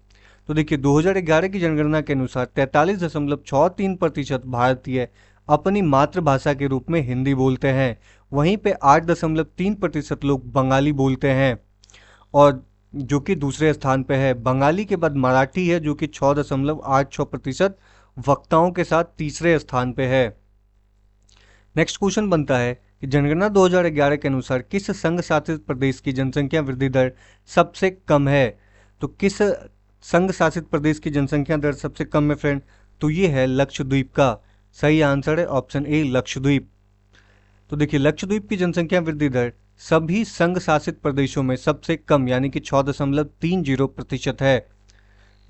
Speaker 1: तो देखिए 2011 की जनगणना के अनुसार 43.63% भारतीय अपनी मातृभाषा के रूप में हिंदी बोलते हैं। वहीं पे 8.3% लोग बंगाली बोलते हैं और जो कि दूसरे स्थान पे है। बंगाली के बाद मराठी है जो कि 6.86% वक्ताओं के साथ तीसरे स्थान पे है। नेक्स्ट क्वेश्चन बनता है कि जनगणना 2011 के अनुसार किस संघ शासित प्रदेश की जनसंख्या वृद्धि दर सबसे कम है। तो किस संघ शासित प्रदेश की जनसंख्या दर सबसे कम है फ्रेंड, तो ये है लक्षद्वीप का। सही आंसर है ऑप्शन ए लक्षद्वीप। तो देखिए लक्षद्वीप की जनसंख्या वृद्धि दर सभी संघ शासित प्रदेशों में सबसे कम यानी कि 6.30% है।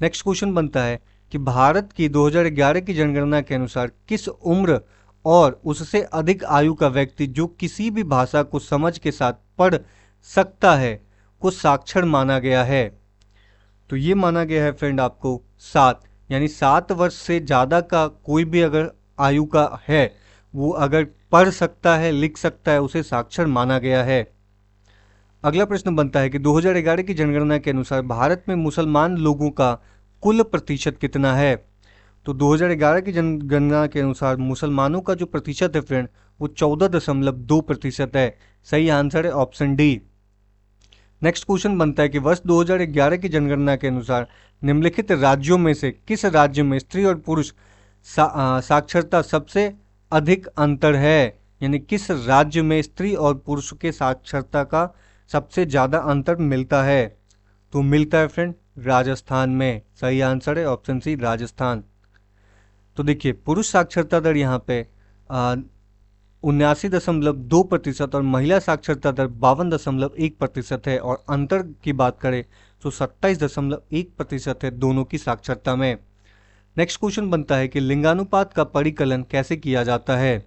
Speaker 1: नेक्स्ट क्वेश्चन बनता है कि भारत की 2011 की जनगणना के अनुसार किस उम्र और उससे अधिक आयु का व्यक्ति जो किसी भी भाषा को समझ के साथ पढ़ सकता है को साक्षर माना गया है। तो ये माना गया है फ्रेंड आपको 7 यानी 7 वर्ष से ज़्यादा का कोई भी अगर आयु का है वो अगर पढ़ सकता है लिख सकता है उसे साक्षर माना गया है। अगला प्रश्न बनता है कि 2011 की जनगणना के अनुसार भारत में मुसलमान लोगों का कुल प्रतिशत कितना है। तो 2011 की जनगणना के अनुसार मुसलमानों का जो प्रतिशत है फ्रेंड वो 14.2% है। सही आंसर है ऑप्शन डी। नेक्स्ट क्वेश्चन बनता है कि वर्ष 2011 की जनगणना के अनुसार निम्नलिखित राज्यों में से किस राज्य में स्त्री और पुरुष साक्षरता सबसे अधिक अंतर है। यानी किस राज्य में स्त्री और पुरुष के साक्षरता का सबसे ज़्यादा अंतर मिलता है। तो मिलता है फ्रेंड राजस्थान में। सही आंसर है ऑप्शन सी राजस्थान। तो देखिए पुरुष साक्षरता दर यहाँ पे 79.2% और महिला साक्षरता दर 52.1% है और अंतर की बात करें तो 27.1% है दोनों की साक्षरता में। नेक्स्ट क्वेश्चन बनता है कि लिंगानुपात का परिकलन कैसे किया जाता है।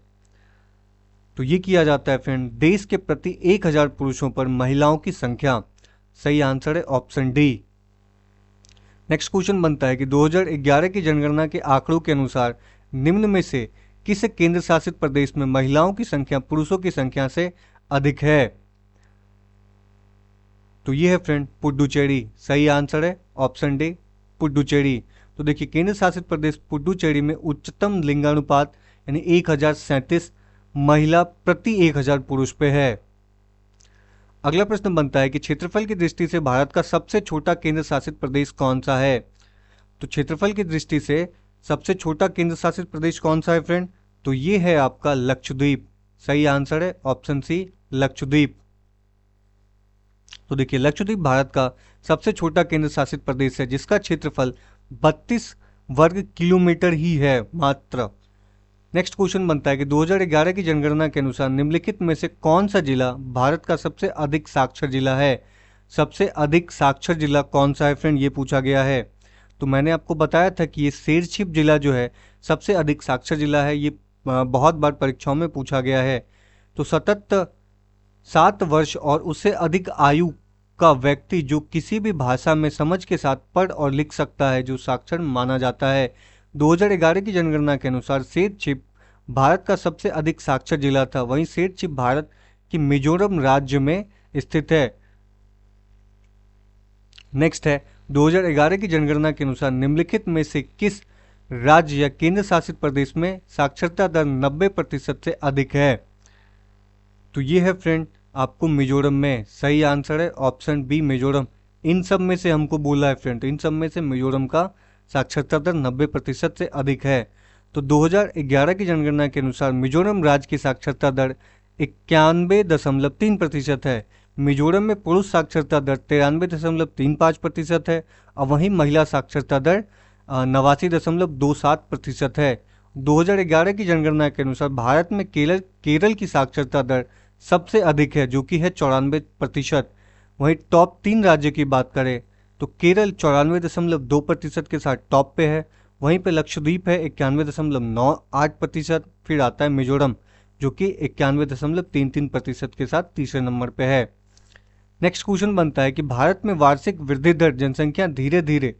Speaker 1: तो ये किया जाता है फ्रेंड देश के प्रति 1000 पुरुषों पर महिलाओं की संख्या। सही आंसर है ऑप्शन डी। नेक्स्ट क्वेश्चन बनता है कि 2011 की जनगणना के आंकड़ों के अनुसार निम्न में से किस केंद्र शासित प्रदेश में महिलाओं की संख्या पुरुषों की संख्या से अधिक है। तो ये है फ्रेंड पुडुचेरी। सही आंसर है ऑप्शन डी पुडुचेरी। तो देखिए केंद्र शासित प्रदेश पुडुचेरी में उच्चतम लिंगानुपात यानी 1037 महिला प्रति 1000 पुरुष पे है। अगला प्रश्न बनता है कि क्षेत्रफल की दृष्टि से भारत का सबसे छोटा केंद्र शासित प्रदेश कौन सा है। तो क्षेत्रफल की दृष्टि से सबसे छोटा केंद्र शासित प्रदेश कौन सा है फ्रेंड, तो ये है आपका लक्षद्वीप। सही आंसर है ऑप्शन सी लक्षद्वीप। तो देखिए लक्षद्वीप भारत का सबसे छोटा केंद्र शासित प्रदेश है जिसका क्षेत्रफल 32 वर्ग किलोमीटर ही है मात्र। नेक्स्ट क्वेश्चन बनता है कि 2011 की जनगणना के अनुसार निम्नलिखित में से कौन सा जिला भारत का सबसे अधिक साक्षर जिला है। सबसे अधिक साक्षर जिला कौन सा है फ्रेंड, ये पूछा गया है। तो मैंने आपको बताया था कि ये शेरछिप जिला जो है सबसे अधिक साक्षर जिला है। ये बहुत बार परीक्षाओं में पूछा गया है। तो सतत 7 वर्ष और उससे अधिक आयु का व्यक्ति जो किसी भी भाषा में समझ के साथ पढ़ और लिख सकता है जो साक्षर माना जाता है। 2011 की जनगणना के अनुसार शेरछिप भारत का सबसे अधिक साक्षर जिला था। वहीं शेरछिप भारत की मिजोरम राज्य में स्थित है। नेक्स्ट है 2011 की जनगणना के अनुसार निम्नलिखित में से किस राज्य या केंद्र शासित प्रदेश में साक्षरता दर 90% से अधिक है। तो ये है फ्रेंड आपको मिजोरम में। सही आंसर है ऑप्शन बी मिजोरम। इन सब में से हमको बोला है फ्रेंड, तो इन सब में से मिजोरम का साक्षरता दर 90% से अधिक है। तो 2011 की जनगणना के अनुसार मिजोरम राज्य की साक्षरता दर 91.3% है। मिजोरम में पुरुष साक्षरता दर 93.35% है और वहीं महिला साक्षरता दर 89.27% है। 2011 की जनगणना के अनुसार भारत में केरल की साक्षरता दर सबसे अधिक है जो कि है 94%। वहीं टॉप 3 राज्य की बात करें तो केरल 94.2% के साथ टॉप पे है। वहीं पे लक्षद्वीप है 91.98%। फिर आता है मिजोरम जो कि 91.33% के साथ तीसरे नंबर पे है। नेक्स्ट क्वेश्चन बनता है कि भारत में वार्षिक वृद्धि दर जनसंख्या धीरे धीरे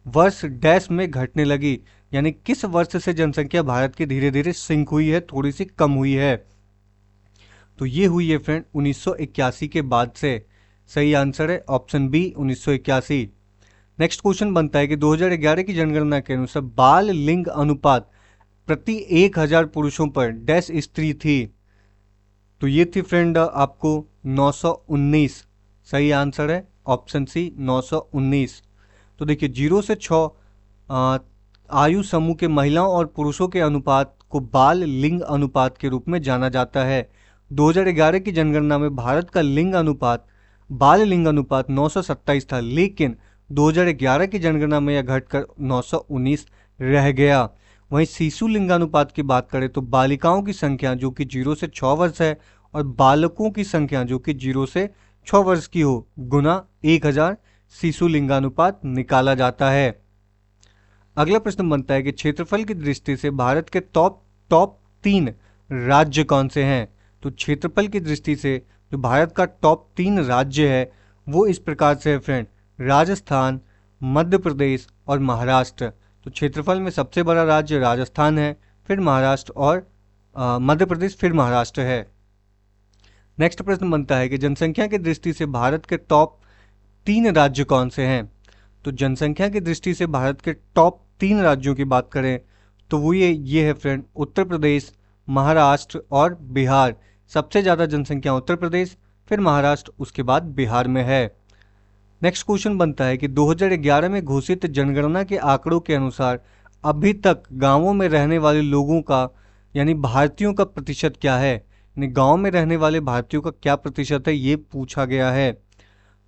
Speaker 1: वर्ष डैश में घटने लगी, यानी किस वर्ष से जनसंख्या भारत की धीरे धीरे सिंक हुई है, थोड़ी सी कम हुई है। तो ये हुई है फ्रेंड 1981 के बाद से। सही आंसर है ऑप्शन बी 1981। नेक्स्ट क्वेश्चन बनता है कि 2011 की जनगणना के अनुसार बाल लिंग अनुपात प्रति 1000 पुरुषों पर डैश स्त्री थी। तो ये थी फ्रेंड आपको 919। सही आंसर है ऑप्शन सी 919। तो देखिए 0 से 6 आयु समूह के महिलाओं और पुरुषों के अनुपात को बाल लिंग अनुपात के रूप में जाना जाता है। 2011 की जनगणना में भारत का लिंग अनुपात बाल लिंग अनुपात 927 था, लेकिन 2011 की जनगणना में यह घटकर 919 रह गया। वहीं शिशु लिंगानुपात की बात करें तो बालिकाओं की संख्या जो कि 0 से 6 वर्ष है और बालकों की संख्या जो कि 0 से 6 वर्ष की हो गुना 1000 शिशु लिंगानुपात निकाला जाता है। अगला प्रश्न बनता है कि क्षेत्रफल की दृष्टि से भारत के टॉप 3 राज्य कौन से हैं। तो क्षेत्रफल की दृष्टि से जो भारत का टॉप 3 राज्य है वो इस प्रकार से है फ्रेंड, राजस्थान, मध्य प्रदेश और महाराष्ट्र। तो क्षेत्रफल में सबसे बड़ा राज्य राजस्थान है, फिर महाराष्ट्र और मध्य प्रदेश, फिर महाराष्ट्र है। नेक्स्ट प्रश्न बनता है कि जनसंख्या की दृष्टि से भारत के टॉप 3 राज्य कौन से हैं। तो जनसंख्या की दृष्टि से भारत के टॉप 3 राज्यों की बात करें तो वो ये है फ्रेंड, उत्तर प्रदेश, महाराष्ट्र और बिहार। सबसे ज़्यादा जनसंख्या उत्तर प्रदेश, फिर महाराष्ट्र, उसके बाद बिहार में है। नेक्स्ट क्वेश्चन बनता है कि 2011 में घोषित जनगणना के आंकड़ों के अनुसार अभी तक गांवों में रहने वाले लोगों का यानी भारतीयों का प्रतिशत क्या है, यानी गांव में रहने वाले भारतीयों का क्या प्रतिशत है ये पूछा गया है।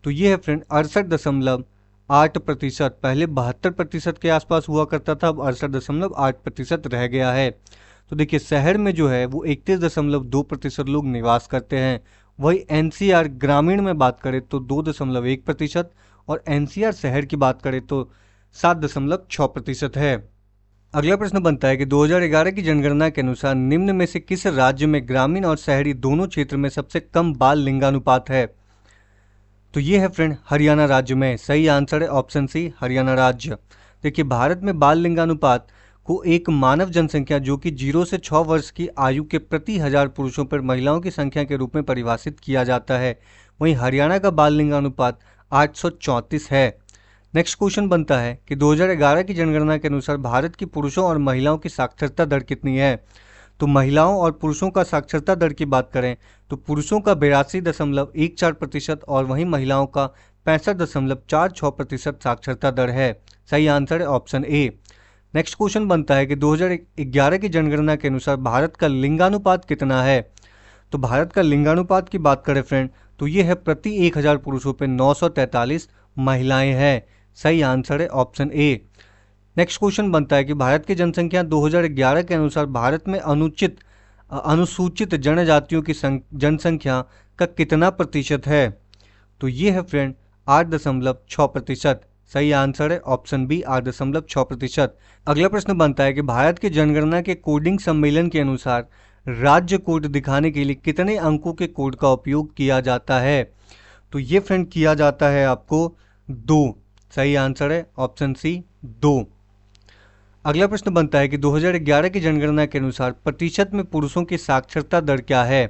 Speaker 1: तो ये है फ्रेंड 68.8%। पहले 72% के आसपास हुआ करता था, अब 68.8% रह गया है। तो देखिए शहर में जो है वो 31.2% लोग निवास करते हैं। वही एनसीआर ग्रामीण में बात करें तो 2.1% और एनसीआर शहर की बात करें तो 7.6% है। अगला प्रश्न बनता है कि 2011 की जनगणना के अनुसार निम्न में से किस राज्य में ग्रामीण और शहरी दोनों क्षेत्र में सबसे कम बाल लिंगानुपात है। तो ये है फ्रेंड हरियाणा राज्य में। सही आंसर है ऑप्शन सी हरियाणा राज्य। देखिए भारत में बाल लिंगानुपात को एक मानव जनसंख्या जो कि 0 से 6 वर्ष की आयु के प्रति 1000 पुरुषों पर महिलाओं की संख्या के रूप में परिभाषित किया जाता है। वहीं हरियाणा का बाल लिंगानुपात 834 है। नेक्स्ट क्वेश्चन बनता है कि 2011 की जनगणना के अनुसार भारत की पुरुषों और महिलाओं की साक्षरता दर कितनी है। तो महिलाओं और पुरुषों का साक्षरता दर की बात करें तो पुरुषों का 82.14% और वहीं महिलाओं का 65.46% साक्षरता दर है। सही आंसर है ऑप्शन ए। नेक्स्ट क्वेश्चन बनता है कि 2011 की जनगणना के अनुसार भारत का लिंगानुपात कितना है। तो भारत का लिंगानुपात की बात करें फ्रेंड तो ये है प्रति 1000 पुरुषों पे 943 महिलाएं हैं। सही आंसर है ऑप्शन ए। नेक्स्ट क्वेश्चन बनता है कि भारत की जनसंख्या 2011 के अनुसार भारत में अनुसूचित जनजातियों की जनसंख्या का कितना प्रतिशत है। तो ये है फ्रेंड 8.6%। सही आंसर है ऑप्शन बी 8.6%। अगला प्रश्न बनता है कि भारत की जनगणना के कोडिंग सम्मेलन के अनुसार राज्य कोड दिखाने के लिए कितने अंकों के कोड का उपयोग किया जाता है। तो ये फ्रेंड किया जाता है आपको 2। सही आंसर है ऑप्शन सी 2। अगला प्रश्न बनता है कि 2011 की जनगणना के अनुसार प्रतिशत में पुरुषों की साक्षरता दर क्या है।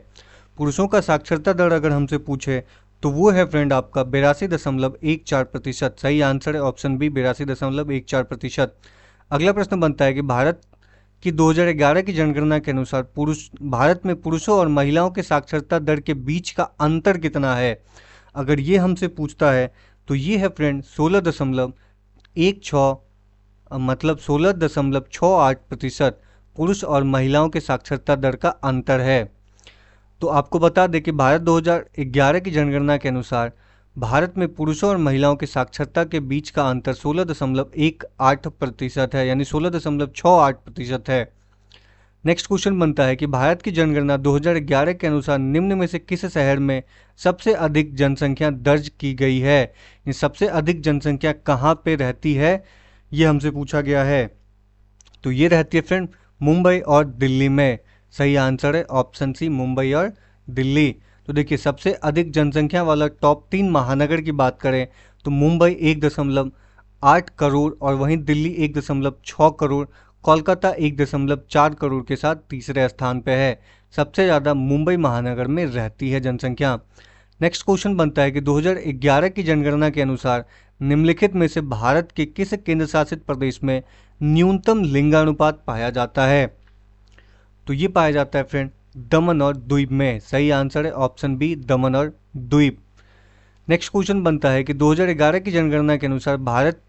Speaker 1: पुरुषों का साक्षरता दर अगर हमसे पूछे तो वो है फ्रेंड आपका 82.14%। सही आंसर है ऑप्शन बी 82.14%। अगला प्रश्न बनता है कि भारत की 2011 की जनगणना के अनुसार भारत में पुरुषों और महिलाओं के साक्षरता दर के बीच का अंतर कितना है। अगर ये हमसे पूछता है तो ये है फ्रेंड 16.16 मतलब 16.68% पुरुष और महिलाओं के साक्षरता दर का अंतर है। तो आपको बता दें कि भारत 2011 की जनगणना के अनुसार भारत में पुरुषों और महिलाओं की साक्षरता के बीच का अंतर 16.18% है, यानी 16.68% है। नेक्स्ट क्वेश्चन बनता है कि भारत की जनगणना 2011 के अनुसार निम्न में से किस शहर में सबसे अधिक जनसंख्या दर्ज की गई है। ये सबसे अधिक जनसंख्या कहाँ पे रहती है ये हमसे पूछा गया है। तो ये रहती है फ्रेंड मुंबई और दिल्ली में। सही आंसर है ऑप्शन सी मुंबई और दिल्ली। तो देखिए सबसे अधिक जनसंख्या वाला टॉप 3 महानगर की बात करें तो मुंबई 1.8 करोड़ और वहीं दिल्ली 1.6 करोड़, कोलकाता 1.4 करोड़ के साथ तीसरे स्थान पे है। सबसे ज़्यादा मुंबई महानगर में रहती है जनसंख्या। नेक्स्ट क्वेश्चन बनता है कि 2011 की जनगणना के अनुसार निम्नलिखित में से भारत के किस केंद्र शासित प्रदेश में न्यूनतम लिंगानुपात पाया जाता है। तो ये पाया जाता है फ्रेंड दमन और द्वीप में। सही आंसर है ऑप्शन बी दमन और द्वीप। नेक्स्ट क्वेश्चन बनता है कि 2011 की जनगणना के अनुसार भारत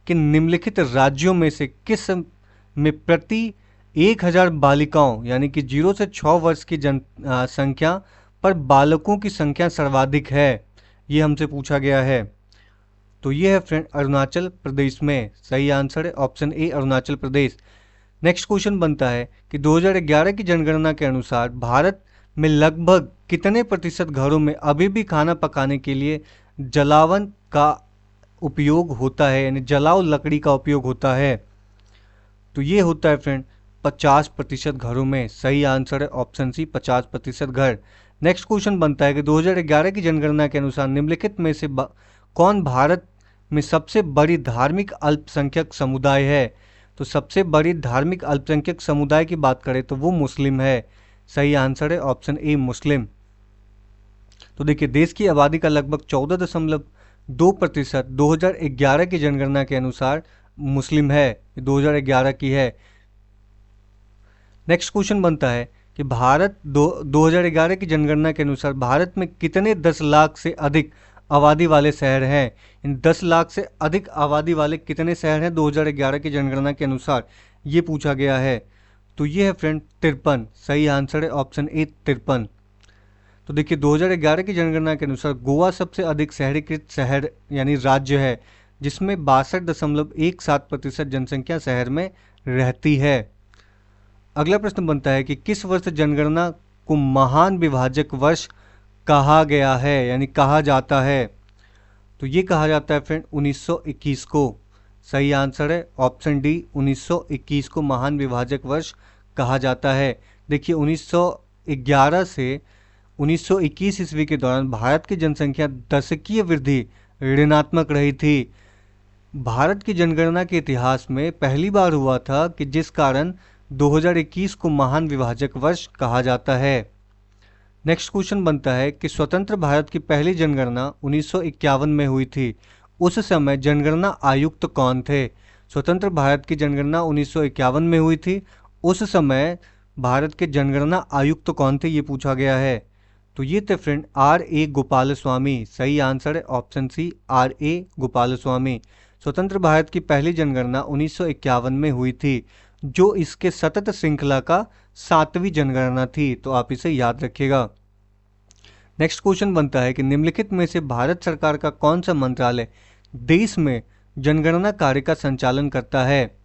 Speaker 1: के निम्नलिखित राज्यों में से किस में प्रति 1000 बालिकाओं यानी कि 0 से 6 वर्ष की संख्या पर बालकों की संख्या सर्वाधिक है। ये हमसे पूछा गया है। तो ये है फ्रेंड अरुणाचल प्रदेश में। सही आंसर है option A Arunachal Pradesh. Next question बनता है कि 2011 की जनगणना के अनुसार भारत में लगभग कितने प्रतिशत घरों में अभी भी खाना पकाने के लिए जलावन का उपयोग होता है, यानी जलाऊ लकड़ी का उपयोग होता है। तो ये होता है फ्रेंड 50% घरों में। सही आंसर है ऑप्शन सी 50% घर। नेक्स्ट क्वेश्चन बनता है कि 2011 की जनगणना के अनुसार निम्नलिखित में से कौन भारत में सबसे बड़ी धार्मिक अल्पसंख्यक समुदाय है। तो सबसे बड़ी धार्मिक अल्पसंख्यक समुदाय की बात करें तो वो मुस्लिम है। सही आंसर है ऑप्शन ए मुस्लिम। तो देखिए देश की आबादी का लगभग 14.2% 2011 की जनगणना के अनुसार मुस्लिम है। 2011 की है। नेक्स्ट क्वेश्चन बनता है कि भारत 2011 की जनगणना के अनुसार भारत में कितने 10 लाख से अधिक आबादी वाले शहर हैं। इन 10 लाख से अधिक आबादी वाले कितने शहर हैं 2011 की जनगणना के अनुसार, ये पूछा गया है। तो ये है फ्रेंड 53। सही आंसर है ऑप्शन ए 53। तो देखिए 2011 की जनगणना के अनुसार गोवा सबसे अधिक शहरीकृत शहर यानी राज्य है, जिसमें 62.17% जनसंख्या शहर में रहती है। अगला प्रश्न बनता है कि किस वर्ष जनगणना को महान विभाजक वर्ष कहा गया है, यानी कहा जाता है। तो ये कहा जाता है फ्रेंड 1921 को। सही आंसर है ऑप्शन डी 1921 को महान विभाजक वर्ष कहा जाता है। देखिए 1911 से 1921 ईस्वी के दौरान भारत की जनसंख्या दशकीय वृद्धि ऋणात्मक रही थी। भारत की जनगणना के इतिहास में पहली बार हुआ था कि जिस कारण 2021 को महान विभाजक वर्ष कहा जाता है। नेक्स्ट क्वेश्चन बनता है कि स्वतंत्र भारत की पहली जनगणना 1951 में हुई थी। उस समय जनगणना आयुक्त कौन थे। स्वतंत्र भारत की जनगणना 1951 में हुई थी। उस समय भारत के जनगणना आयुक्त कौन थे, ये पूछा गया है। तो ये थे फ्रेंड R.A. गोपालस्वामी। सही आंसर है ऑप्शन सी, R.A. गोपालस्वामी। स्वतंत्र भारत की पहली जनगणना 1951 में हुई थी, जो इसके सतत श्रृंखला का 7वीं जनगणना थी। तो आप इसे याद रखिएगा। नेक्स्ट क्वेश्चन बनता है कि निम्नलिखित में से भारत सरकार का कौन सा मंत्रालय देश में जनगणना कार्य का संचालन करता है।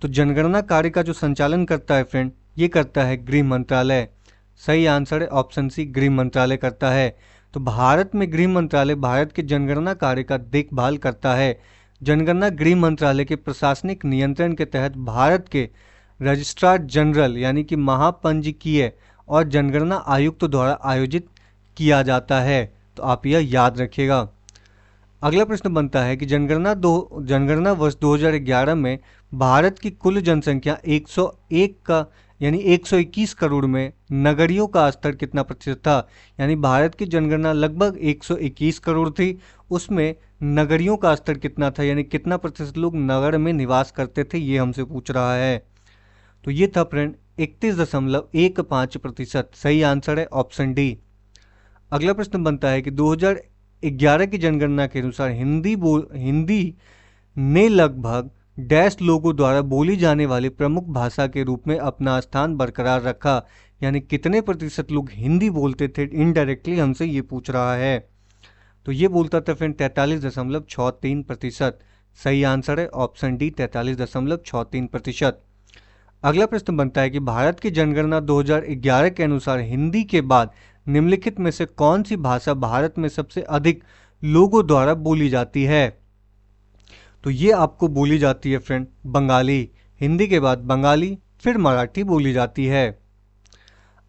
Speaker 1: तो जनगणना कार्य का जो संचालन करता है फ्रेंड, ये करता है गृह मंत्रालय। सही आंसर है ऑप्शन सी, गृह मंत्रालय करता है। तो भारत में गृह मंत्रालय भारत के जनगणना कार्य का देखभाल करता है। जनगणना गृह मंत्रालय के प्रशासनिक नियंत्रण के तहत भारत के रजिस्ट्रार जनरल यानी कि महापंजीकीय और जनगणना आयुक्त द्वारा आयोजित किया जाता है। तो आप यह याद रखिएगा। अगला प्रश्न बनता है कि जनगणना वर्ष 2011 में भारत की कुल जनसंख्या 101 का यानी 121 करोड़ में नगरियों का स्तर कितना प्रतिशत था। यानी भारत की जनगणना लगभग 121 करोड़ थी, उसमें नगरियों का स्तर कितना था, यानी कितना प्रतिशत लोग नगर में निवास करते थे, ये हमसे पूछ रहा है। तो ये था फ्रेंड 31.15%। सही आंसर है ऑप्शन डी। अगला प्रश्न बनता है कि 2011 की जनगणना के अनुसार हिंदी ने लगभग डैश लोगों द्वारा बोली जाने वाली प्रमुख भाषा के रूप में अपना स्थान बरकरार रखा। यानी कितने प्रतिशत लोग हिंदी बोलते थे, इनडायरेक्टली हमसे ये पूछ रहा है। तो ये बोलता था फ्रेंड 43.63%। सही आंसर है ऑप्शन डी, 43.63%। अगला प्रश्न बनता है कि भारत की जनगणना 2011 के अनुसार हिंदी के बाद निम्नलिखित में से कौन सी भाषा भारत में सबसे अधिक लोगों द्वारा बोली जाती है। तो ये आपको बोली जाती है फ्रेंड बंगाली। हिंदी के बाद बंगाली, फिर मराठी बोली जाती है।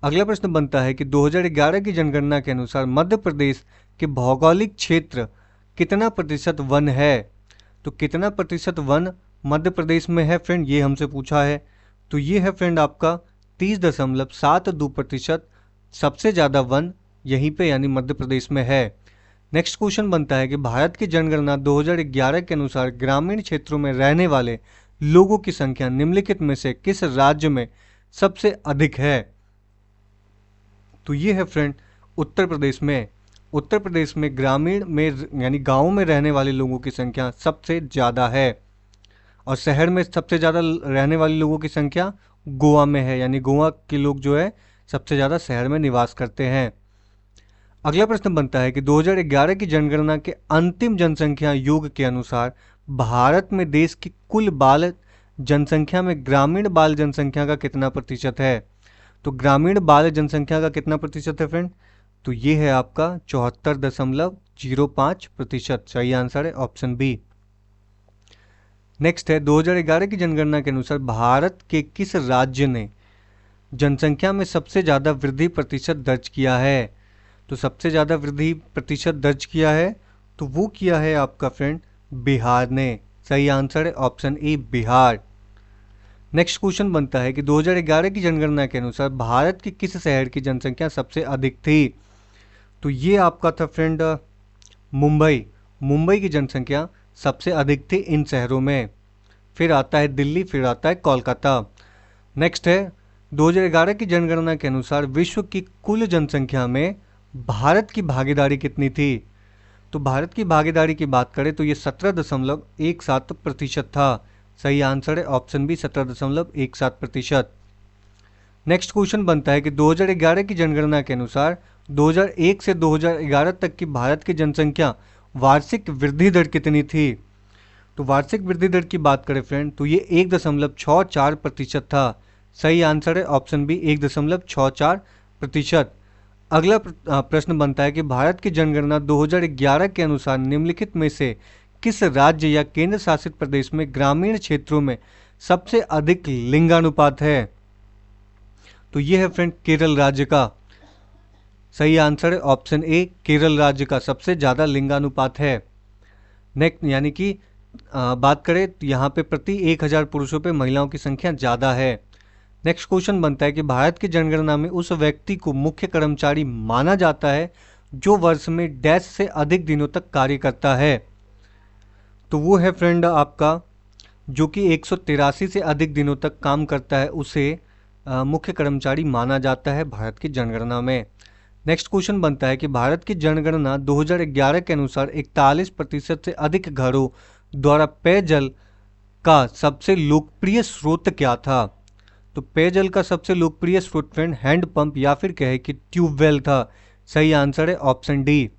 Speaker 1: अगला प्रश्न बनता है कि 2011 की जनगणना के अनुसार मध्य प्रदेश के भौगोलिक क्षेत्र कितना प्रतिशत वन है। तो कितना प्रतिशत वन मध्य प्रदेश में है फ्रेंड, ये हमसे पूछा है। तो ये है फ्रेंड आपका 30.72%। सबसे ज़्यादा वन यहीं पे यानी मध्य प्रदेश में है। नेक्स्ट क्वेश्चन बनता है कि भारत की जनगणना 2011 के अनुसार ग्रामीण क्षेत्रों में रहने वाले लोगों की संख्या निम्नलिखित में से किस राज्य में सबसे अधिक है। तो ये है फ्रेंड उत्तर प्रदेश में। उत्तर प्रदेश में ग्रामीण में यानी गाँव में रहने वाले लोगों की संख्या सबसे ज़्यादा है, और शहर में सबसे ज़्यादा रहने वाले लोगों की संख्या गोवा में है। यानी गोवा के लोग जो है सबसे ज़्यादा शहर में निवास करते हैं। अगला प्रश्न बनता है कि 2011 की जनगणना के अंतिम जनसंख्या योग के अनुसार भारत में देश की कुल बाल जनसंख्या में ग्रामीण बाल जनसंख्या का कितना प्रतिशत है। तो ग्रामीण बाल जनसंख्या का कितना प्रतिशत है फ्रेंड, तो ये है आपका 74.05%। सही आंसर है ऑप्शन बी। नेक्स्ट है 2011 की जनगणना के अनुसार भारत के किस राज्य ने जनसंख्या में सबसे ज़्यादा वृद्धि प्रतिशत दर्ज किया है। तो सबसे ज़्यादा वृद्धि प्रतिशत दर्ज किया है तो वो किया है आपका फ्रेंड बिहार ने। सही आंसर है option A, Bihar. Next question बनता है कि 2011 की जनगणना के अनुसार भारत की किस शहर की जनसंख्या सबसे अधिक थी। तो ये आपका था फ्रेंड मुंबई। मुंबई की जनसंख्या सबसे अधिक थी इन शहरों में। फिर आता है दिल्ली, फिर आता है कोलकाता। नेक्स्ट है 2011 की जनगणना के अनुसार विश्व की कुल जनसंख्या में भारत की भागीदारी कितनी थी। तो भारत की भागीदारी की बात करें तो ये 17.17% था। सही आंसर है ऑप्शन बी, 17.17%। नेक्स्ट क्वेश्चन बनता है कि 2011 की जनगणना के अनुसार 2001 से 2011 तक की भारत की जनसंख्या वार्षिक वृद्धि दर कितनी थी। तो वार्षिक वृद्धि दर की बात करें फ्रेंड तो ये 1.64% था। सही आंसर है ऑप्शन बी, 1.64%। अगला प्रश्न बनता है कि भारत की जनगणना 2011 के अनुसार निम्नलिखित में से किस राज्य या केंद्र शासित प्रदेश में ग्रामीण क्षेत्रों में सबसे अधिक लिंगानुपात है। तो ये है फ्रेंड केरल राज्य का। सही आंसर है ऑप्शन ए, केरल राज्य का सबसे ज़्यादा लिंगानुपात है। नेक्स्ट यानी कि बात करें तो यहाँ पे प्रति 1000 पुरुषों पे महिलाओं की संख्या ज़्यादा है। नेक्स्ट क्वेश्चन बनता है कि भारत की जनगणना में उस व्यक्ति को मुख्य कर्मचारी माना जाता है जो वर्ष में डैश से अधिक दिनों तक कार्य करता है। तो वो है फ्रेंड आपका जो कि 183 से अधिक दिनों तक काम करता है, उसे मुख्य कर्मचारी माना जाता है भारत की जनगणना में। नेक्स्ट क्वेश्चन बनता है कि भारत की जनगणना 2011 के अनुसार 41% से अधिक घरों द्वारा पेयजल का सबसे लोकप्रिय स्रोत क्या था? तो पेयजल का सबसे लोकप्रिय स्रोत फ्रेंड हैंडपंप या फिर कहे कि ट्यूबवेल था। सही आंसर है ऑप्शन डी।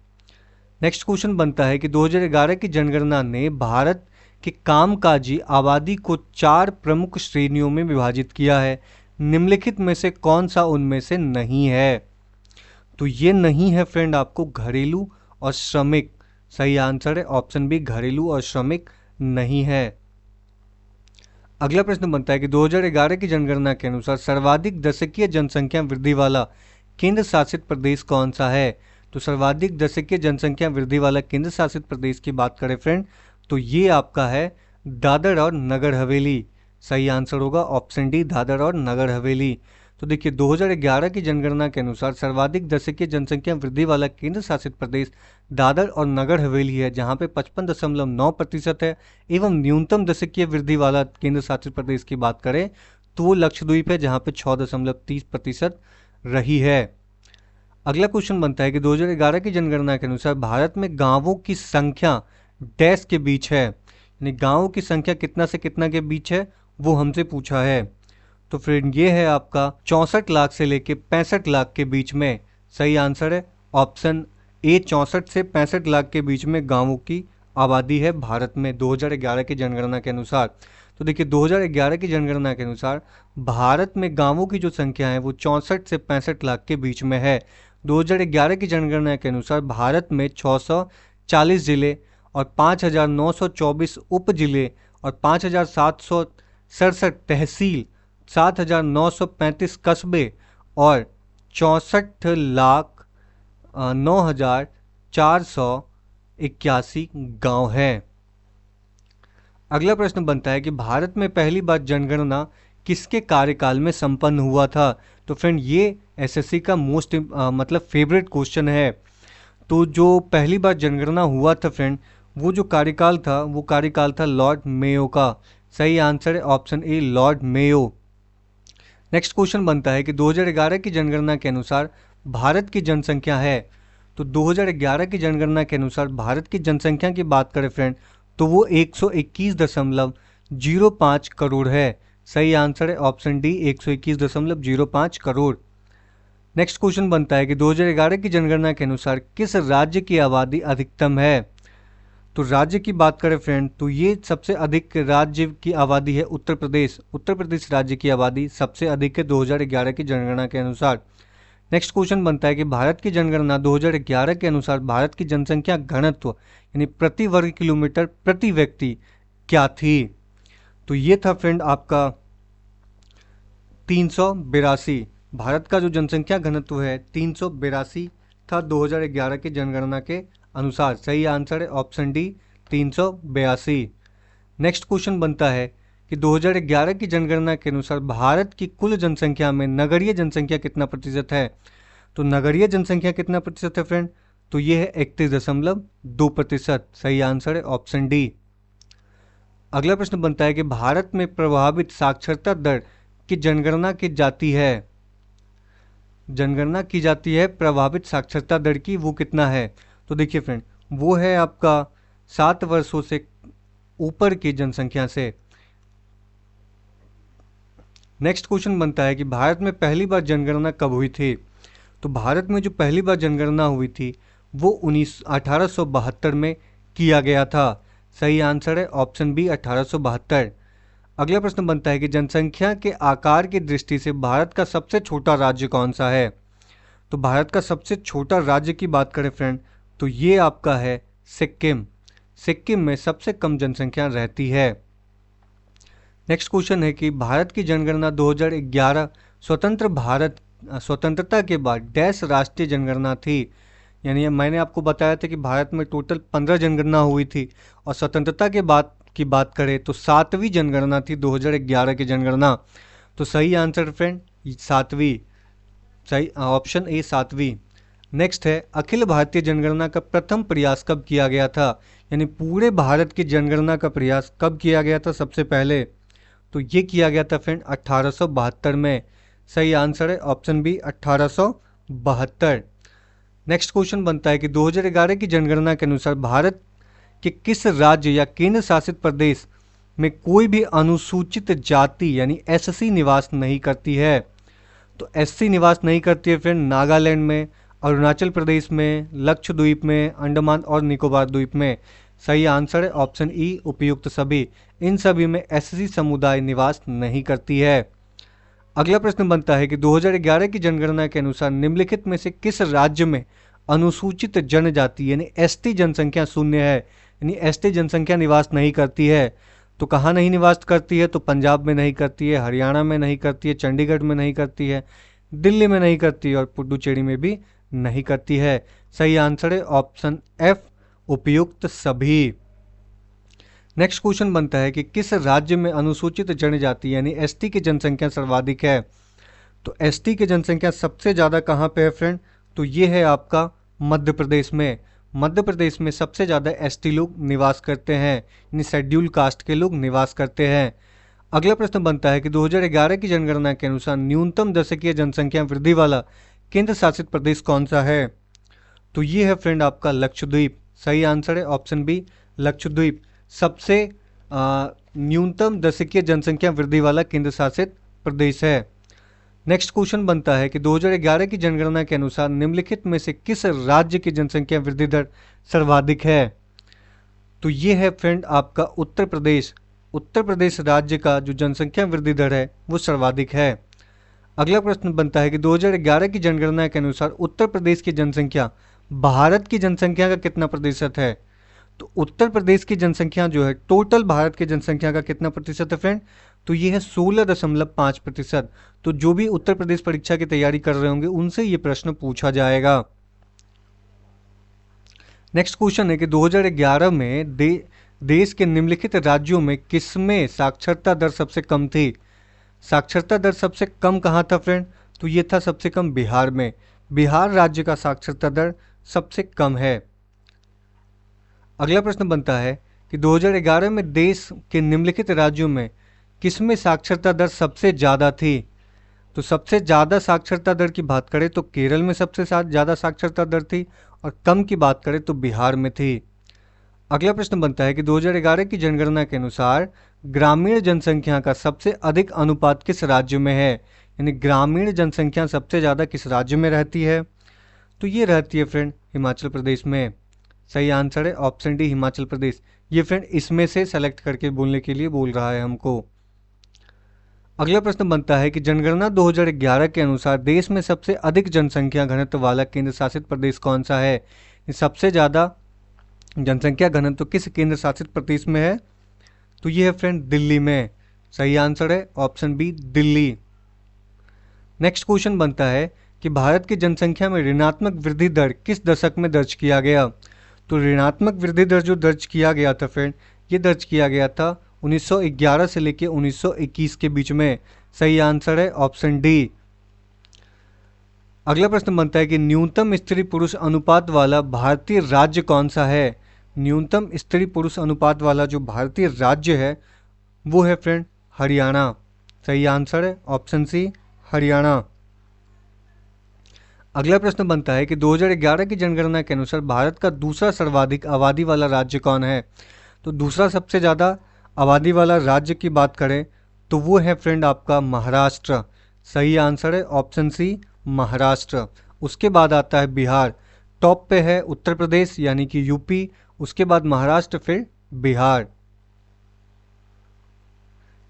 Speaker 1: नेक्स्ट क्वेश्चन बनता है कि 2011 की जनगणना ने भारत के कामकाजी आबादी को 4 प्रमुख श्रेणियों में विभाजित किया है। निम्नलिखित में से कौन सा उनमें से नहीं है? तो ये नहीं है फ्रेंड आपको घरेलू और श्रमिक। सही आंसर है ऑप्शन बी, घरेलू और श्रमिक नहीं है। अगला प्रश्न बनता है कि 2011 की जनगणना के अनुसार सर्वाधिक दशकीय जनसंख्या वृद्धि वाला केंद्र शासित प्रदेश कौन सा है? तो सर्वाधिक दशकीय जनसंख्या वृद्धि वाला केंद्र शासित प्रदेश की बात करें फ्रेंड, तो ये आपका है दादर और नगर हवेली। सही आंसर होगा ऑप्शन डी, दादर और नगर हवेली। तो देखिए 2011 की जनगणना के अनुसार सर्वाधिक दशकीय जनसंख्या वृद्धि वाला केंद्र शासित प्रदेश दादर और नगर हवेली है, जहां पे 55.9% है। एवं न्यूनतम दशकीय वृद्धि वाला केंद्र शासित प्रदेश की बात करें तो वो लक्षद्वीप है, जहां पे 6.30% रही है। अगला क्वेश्चन बनता है कि 2011 की जनगणना के अनुसार भारत में गांवों की संख्या डैश के बीच है, यानी गांवों की संख्या कितना से कितना के बीच है वो हमसे पूछा है। तो फ्रेंड ये है आपका 64 लाख से लेके 65 लाख के बीच में। सही आंसर है ऑप्शन ए, 64 से 65 लाख के बीच में गांवों की आबादी है भारत में 2011 की जनगणना के अनुसार। तो देखिए 2011 की जनगणना के अनुसार भारत में गांवों की जो संख्या है वो 64 से 65 लाख के बीच में है। 2011 की जनगणना के अनुसार भारत में 640 जिले और 5,924 उप जिले और 5,767 तहसील, 7,935 कस्बे और 64,09,481 गांव हैं। अगला प्रश्न बनता है कि भारत में पहली बार जनगणना किसके कार्यकाल में संपन्न हुआ था? तो फ्रेंड ये एसएससी का मोस्ट मतलब फेवरेट क्वेश्चन है। तो जो पहली बार जनगणना हुआ था फ्रेंड, वो जो कार्यकाल था वो कार्यकाल था लॉर्ड मेयो का। सही आंसर है option A, Lord Mayo. Next question बनता है कि 2011 की जनगणना के अनुसार भारत की जनसंख्या है। तो 2011 की जनगणना के अनुसार भारत की जनसंख्या की बात करें फ्रेंड तो वो 121.05 करोड़ है। सही आंसर है option D, 121.05 crore. Next question बनता है कि 2011 की जनगणना के अनुसार किस राज्य की आबादी अधिकतम है? तो राज्य की बात करें फ्रेंड तो ये सबसे अधिक राज्य की आबादी है उत्तर प्रदेश। उत्तर प्रदेश राज्य की आबादी सबसे अधिक है 2011 की जनगणना के अनुसार। नेक्स्ट क्वेश्चन बनता है कि भारत की जनगणना 2011 के अनुसार भारत की जनसंख्या घनत्व यानी प्रति वर्ग किलोमीटर प्रति व्यक्ति क्या थी? तो ये था फ्रेंड आपका 382। भारत का जो जनसंख्या घनत्व है 382 था 2011 की जनगणना के अनुसार। सही आंसर है ऑप्शन डी, 382। नेक्स्ट क्वेश्चन बनता है कि 2011 की जनगणना के अनुसार भारत की कुल जनसंख्या में नगरीय जनसंख्या कितना प्रतिशत है? तो नगरीय जनसंख्या कितना प्रतिशत है फ्रेंड? तो ये है 31.2%। सही आंसर है ऑप्शन डी। अगला प्रश्न बनता है कि भारत में प्रभावित साक्षरता दर की जनगणना की जाती है। जनगणना की जाती है प्रभावित साक्षरता दर की, वो कितना है? तो देखिए फ्रेंड वो है आपका 7 वर्षों से ऊपर की जनसंख्या से। नेक्स्ट क्वेश्चन बनता है कि भारत में पहली बार जनगणना कब हुई थी? तो भारत में जो पहली बार जनगणना हुई थी वो 1872 में किया गया था। सही आंसर है ऑप्शन बी, 1872। अगला प्रश्न बनता है कि जनसंख्या के आकार की दृष्टि से भारत का सबसे छोटा राज्य कौन सा है? तो भारत का सबसे छोटा राज्य की बात करें फ्रेंड तो ये आपका है सिक्किम। सिक्किम में सबसे कम जनसंख्या रहती है। नेक्स्ट क्वेश्चन है कि भारत की जनगणना 2011 स्वतंत्रता के बाद डैश राष्ट्रीय जनगणना थी। यानी मैंने आपको बताया था कि भारत में टोटल 15 जनगणना हुई थी और स्वतंत्रता के बाद की बात करें तो 7वीं जनगणना थी 2011 की जनगणना। तो सही आंसर फ्रेंड 7वीं, सही ऑप्शन ए 7वीं। नेक्स्ट है अखिल भारतीय जनगणना का प्रथम प्रयास कब किया गया था? यानी पूरे भारत की जनगणना का प्रयास कब किया गया था सबसे पहले? तो ये किया गया था फ्रेंड 1872 में। सही आंसर है ऑप्शन बी 1872। नेक्स्ट क्वेश्चन बनता है कि 2011 की जनगणना के अनुसार भारत के किस राज्य या केंद्र शासित प्रदेश में कोई भी अनुसूचित जाति यानी एससी निवास नहीं करती है? तो एससी निवास नहीं करती है फ्रेंड नागालैंड में, अरुणाचल प्रदेश में, लक्षद्वीप में, अंडमान और निकोबार द्वीप में। सही आंसर है ऑप्शन ई उपयुक्त सभी। इन सभी में एससी समुदाय निवास नहीं करती है। अगला प्रश्न बनता है कि 2011 की जनगणना के अनुसार निम्नलिखित में से किस राज्य में अनुसूचित जनजाति यानी एसटी जनसंख्या शून्य है, यानी एसटी जनसंख्या निवास नहीं करती है? तो कहाँ नहीं निवास करती है? तो पंजाब में नहीं करती है, हरियाणा में नहीं करती है, चंडीगढ़ में नहीं करती है, दिल्ली में नहीं करती है और पुडुचेरी में भी नहीं करती है। सही आंसर है ऑप्शन एफ उपयुक्त सभी। नेक्स्ट क्वेश्चन बनता है कि किस राज्य में अनुसूचित जनजाति यानी एसटी की जनसंख्या सर्वाधिक है? तो एसटी की जनसंख्या सबसे ज़्यादा कहाँ पे है फ्रेंड? तो ये है आपका मध्य प्रदेश में। मध्य प्रदेश में सबसे ज़्यादा एसटी लोग निवास करते हैं, यानी शेड्यूल कास्ट के लोग निवास करते हैं। अगला प्रश्न बनता है कि 2011 की जनगणना के अनुसार न्यूनतम दशकीय जनसंख्या वृद्धि वाला केंद्र शासित प्रदेश कौन सा है? तो ये है फ्रेंड आपका लक्षद्वीप। सही आंसर है ऑप्शन बी लक्षद्वीप सबसे न्यूनतम दशकीय जनसंख्या वृद्धि वाला केंद्र शासित प्रदेश है। नेक्स्ट क्वेश्चन बनता है कि 2011 की जनगणना के अनुसार निम्नलिखित में से किस राज्य की जनसंख्या वृद्धि दर सर्वाधिक है? तो ये है फ्रेंड आपका उत्तर प्रदेश। उत्तर प्रदेश राज्य का जो जनसंख्या वृद्धि दर है वो सर्वाधिक है। अगला प्रश्न बनता है कि 2011 की जनगणना के अनुसार उत्तर प्रदेश की जनसंख्या भारत की जनसंख्या का कितना प्रतिशत है? तो उत्तर प्रदेश की जनसंख्या जो है टोटल भारत की जनसंख्या का कितना प्रतिशत है फ्रेंड? तो ये है 16.5%। तो जो भी उत्तर प्रदेश परीक्षा की तैयारी कर रहे होंगे उनसे ये प्रश्न पूछा जाएगा। नेक्स्ट क्वेश्चन है कि 2011 में देश के निम्नलिखित राज्यों में किसमें साक्षरता दर सबसे कम थी? साक्षरता दर सबसे कम कहाँ था फ्रेंड? तो ये था सबसे कम बिहार में। बिहार राज्य का साक्षरता दर सबसे कम है। अगला प्रश्न बनता है कि 2011 में देश के निम्नलिखित राज्यों में किसमें साक्षरता दर सबसे ज़्यादा थी? तो सबसे ज़्यादा साक्षरता दर की बात करें तो केरल में सबसे ज़्यादा साक्षरता दर थी और कम की बात करें तो बिहार में थी। अगला प्रश्न बनता है कि 2011 की जनगणना के अनुसार ग्रामीण जनसंख्या का सबसे अधिक अनुपात किस राज्य में है? यानी ग्रामीण जनसंख्या सबसे ज़्यादा किस राज्य में रहती है? तो ये रहती है फ्रेंड हिमाचल प्रदेश में। सही आंसर है ऑप्शन डी हिमाचल प्रदेश। ये फ्रेंड इसमें से सेलेक्ट करके बोलने के लिए बोल रहा है हमको। अगला प्रश्न बनता है कि जनगणना 2011 के अनुसार देश में सबसे अधिक जनसंख्या घनत्व वाला केंद्र शासित प्रदेश कौन सा है? सबसे ज़्यादा जनसंख्या घनत्व किस केंद्र शासित प्रदेश में है? तो ये है फ्रेंड दिल्ली में। सही आंसर है option B Delhi. Next question बनता है कि भारत की जनसंख्या में ऋणात्मक वृद्धि दर किस दशक में दर्ज किया गया? तो ऋणात्मक वृद्धि दर जो दर्ज किया गया था फ्रेंड ये दर्ज किया गया था 1911 से लेकर 1921 के बीच में। सही आंसर है ऑप्शन डी। अगला प्रश्न बनता है कि न्यूनतम स्त्री पुरुष अनुपात वाला भारतीय राज्य कौन सा है? न्यूनतम स्त्री पुरुष अनुपात वाला जो भारतीय राज्य है वो है फ्रेंड हरियाणा। सही आंसर है ऑप्शन सी हरियाणा। अगला प्रश्न बनता है कि 2011 की जनगणना के अनुसार भारत का दूसरा सर्वाधिक आबादी वाला राज्य कौन है? तो दूसरा सबसे ज़्यादा आबादी वाला राज्य की बात करें तो वो है फ्रेंड आपका महाराष्ट्र। सही आंसर है ऑप्शन सी महाराष्ट्र। उसके बाद आता है बिहार, टॉप पे है उत्तर प्रदेश यानी कि यूपी, उसके बाद महाराष्ट्र फिर बिहार।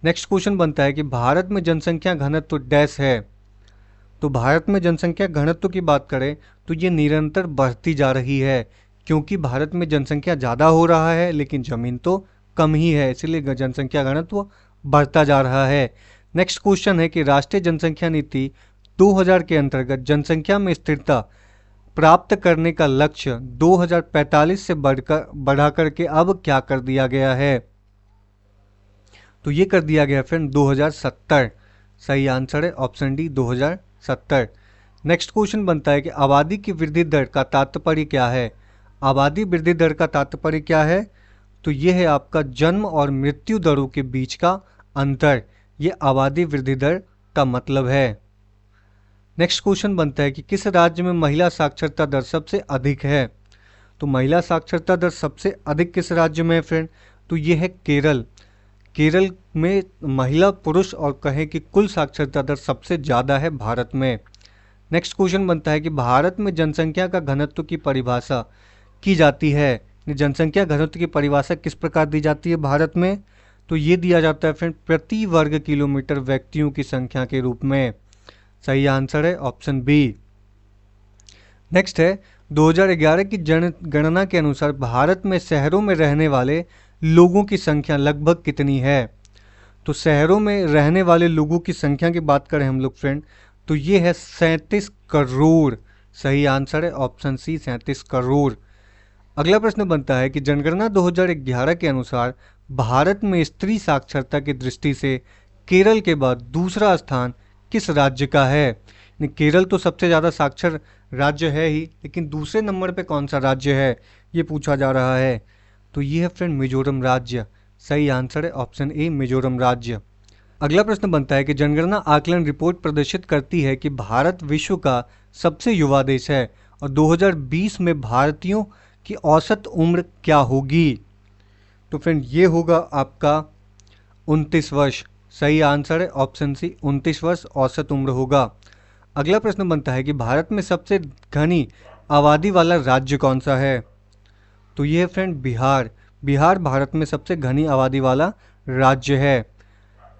Speaker 1: नेक्स्ट क्वेश्चन बनता है कि भारत में जनसंख्या घनत्व डैश है? तो भारत में जनसंख्या घनत्व की बात करें तो ये निरंतर बढ़ती जा रही है क्योंकि भारत में जनसंख्या ज़्यादा हो रहा है लेकिन ज़मीन तो कम ही है, इसलिए जनसंख्या घनत्व बढ़ता जा रहा है। नेक्स्ट क्वेश्चन है कि राष्ट्रीय जनसंख्या नीति 2000 के अंतर्गत जनसंख्या में स्थिरता प्राप्त करने का लक्ष्य 2045 से बढ़ा करके अब क्या कर दिया गया है? तो ये कर दिया गया फ्रेंड 2070। सही आंसर है ऑप्शन डी 2070। नेक्स्ट क्वेश्चन बनता है कि आबादी की वृद्धि दर का तात्पर्य क्या है? आबादी वृद्धि दर का तात्पर्य क्या है? तो ये है आपका जन्म और मृत्यु दरों के बीच का अंतर, ये आबादी वृद्धि दर का मतलब है। नेक्स्ट क्वेश्चन बनता है कि किस राज्य में महिला साक्षरता दर सबसे अधिक है। तो महिला साक्षरता दर सबसे अधिक किस राज्य में है फ्रेंड, तो ये है केरल। केरल में महिला पुरुष और कहें कि कुल साक्षरता दर सबसे ज़्यादा है भारत में। नेक्स्ट क्वेश्चन बनता है कि भारत में जनसंख्या का घनत्व की परिभाषा की जाती है। जनसंख्या घनत्व की परिभाषा किस प्रकार दी जाती है भारत में, तो ये दिया जाता है फ्रेंड प्रति वर्ग किलोमीटर व्यक्तियों की संख्या के रूप में। सही आंसर है ऑप्शन बी। नेक्स्ट है 2011 की जनगणना के अनुसार भारत में शहरों में रहने वाले लोगों की संख्या लगभग कितनी है। तो शहरों में रहने वाले लोगों की संख्या की बात करें हम लोग फ्रेंड, तो ये है 37 करोड़। सही आंसर है ऑप्शन सी 37 करोड़। अगला प्रश्न बनता है कि जनगणना 2011 के अनुसार भारत में स्त्री साक्षरता की दृष्टि से केरल के बाद दूसरा स्थान किस राज्य का है। केरल तो सबसे ज़्यादा साक्षर राज्य है ही, लेकिन दूसरे नंबर पे कौन सा राज्य है ये पूछा जा रहा है। तो ये है फ्रेंड मिजोरम राज्य। सही आंसर है ऑप्शन ए मिजोरम राज्य। अगला प्रश्न बनता है कि जनगणना आकलन रिपोर्ट प्रदर्शित करती है कि भारत विश्व का सबसे युवा देश है और 2020 में भारतीयों की औसत उम्र क्या होगी। तो फ्रेंड ये होगा आपका 29 वर्ष। सही आंसर है ऑप्शन सी 29 वर्ष औसत उम्र होगा। अगला प्रश्न बनता है कि भारत में सबसे घनी आबादी वाला राज्य कौन सा है। तो ये है फ्रेंड बिहार। बिहार भारत में सबसे घनी आबादी वाला राज्य है।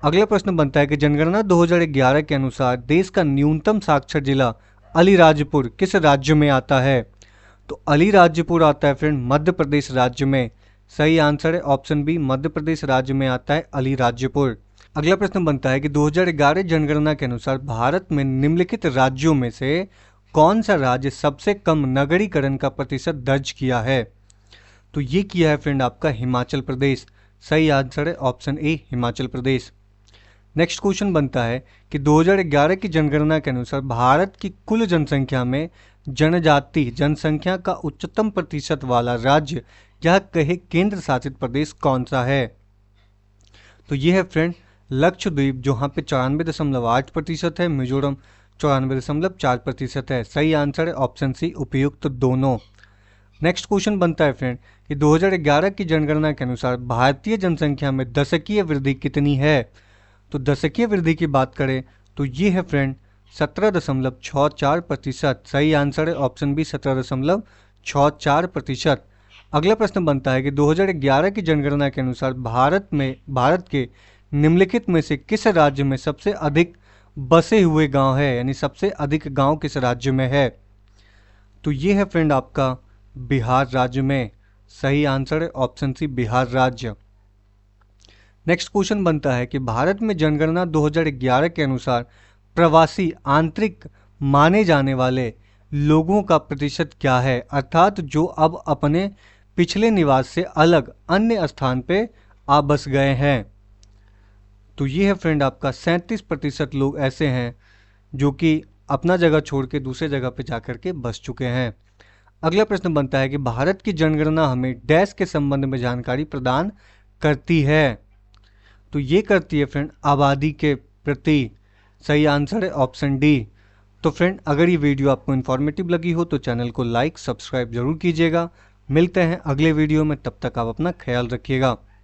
Speaker 1: अगला प्रश्न बनता है कि जनगणना 2011 के अनुसार देश का न्यूनतम साक्षर जिला अलीराजपुर किस राज्य में आता है। तो अलीराजपुर आता है फ्रेंड मध्य प्रदेश राज्य में। सही आंसर है ऑप्शन बी मध्य प्रदेश राज्य में आता है अलीराजपुर। अगला प्रश्न बनता है कि 2011 जनगणना के अनुसार भारत में निम्नलिखित राज्यों में से कौन सा राज्य सबसे कम नगरीकरण का प्रतिशत दर्ज किया है। तो ये किया है फ्रेंड आपका हिमाचल प्रदेश। सही आंसर है option A Himachal Pradesh. Next question बनता है कि 2011 की जनगणना के अनुसार भारत की कुल जनसंख्या में जनजाति जनसंख्या का उच्चतम प्रतिशत वाला राज्य या कहे केंद्र शासित प्रदेश कौन सा है। तो ये है फ्रेंड लक्षद्वीप, जहाँ पे 94.8% है, मिजोरम 94.4% है। सही आंसर है ऑप्शन सी उपयुक्त दोनों। नेक्स्ट क्वेश्चन बनता है फ्रेंड कि 2011 की जनगणना के अनुसार भारतीय जनसंख्या में दशकीय वृद्धि कितनी है। तो दशकीय वृद्धि की बात करें तो ये है फ्रेंड 17.64%। सही आंसर है ऑप्शन बी 17.64%। अगला प्रश्न बनता है कि 2011 की जनगणना के अनुसार भारत के निम्नलिखित में से किस राज्य में सबसे अधिक बसे हुए गांव है, यानी सबसे अधिक गांव किस राज्य में है। तो ये है फ्रेंड आपका बिहार राज्य में। सही आंसर है ऑप्शन सी बिहार राज्य। नेक्स्ट क्वेश्चन बनता है कि भारत में जनगणना 2011 के अनुसार प्रवासी आंतरिक माने जाने वाले लोगों का प्रतिशत क्या है, अर्थात जो अब अपने पिछले निवास से अलग अन्य स्थान पे आ बस गए हैं। तो ये है फ्रेंड आपका 37% लोग ऐसे हैं जो कि अपना जगह छोड़ के दूसरे जगह पे जाकर के बस चुके हैं। अगला प्रश्न बनता है कि भारत की जनगणना हमें डैश के संबंध में जानकारी प्रदान करती है। तो ये करती है फ्रेंड आबादी के प्रति। सही आंसर है ऑप्शन डी। तो फ्रेंड अगर ये वीडियो आपको इन्फॉर्मेटिव लगी हो तो चैनल को लाइक सब्सक्राइब जरूर कीजिएगा। मिलते हैं अगले वीडियो में, तब तक आप अपना ख्याल रखिएगा।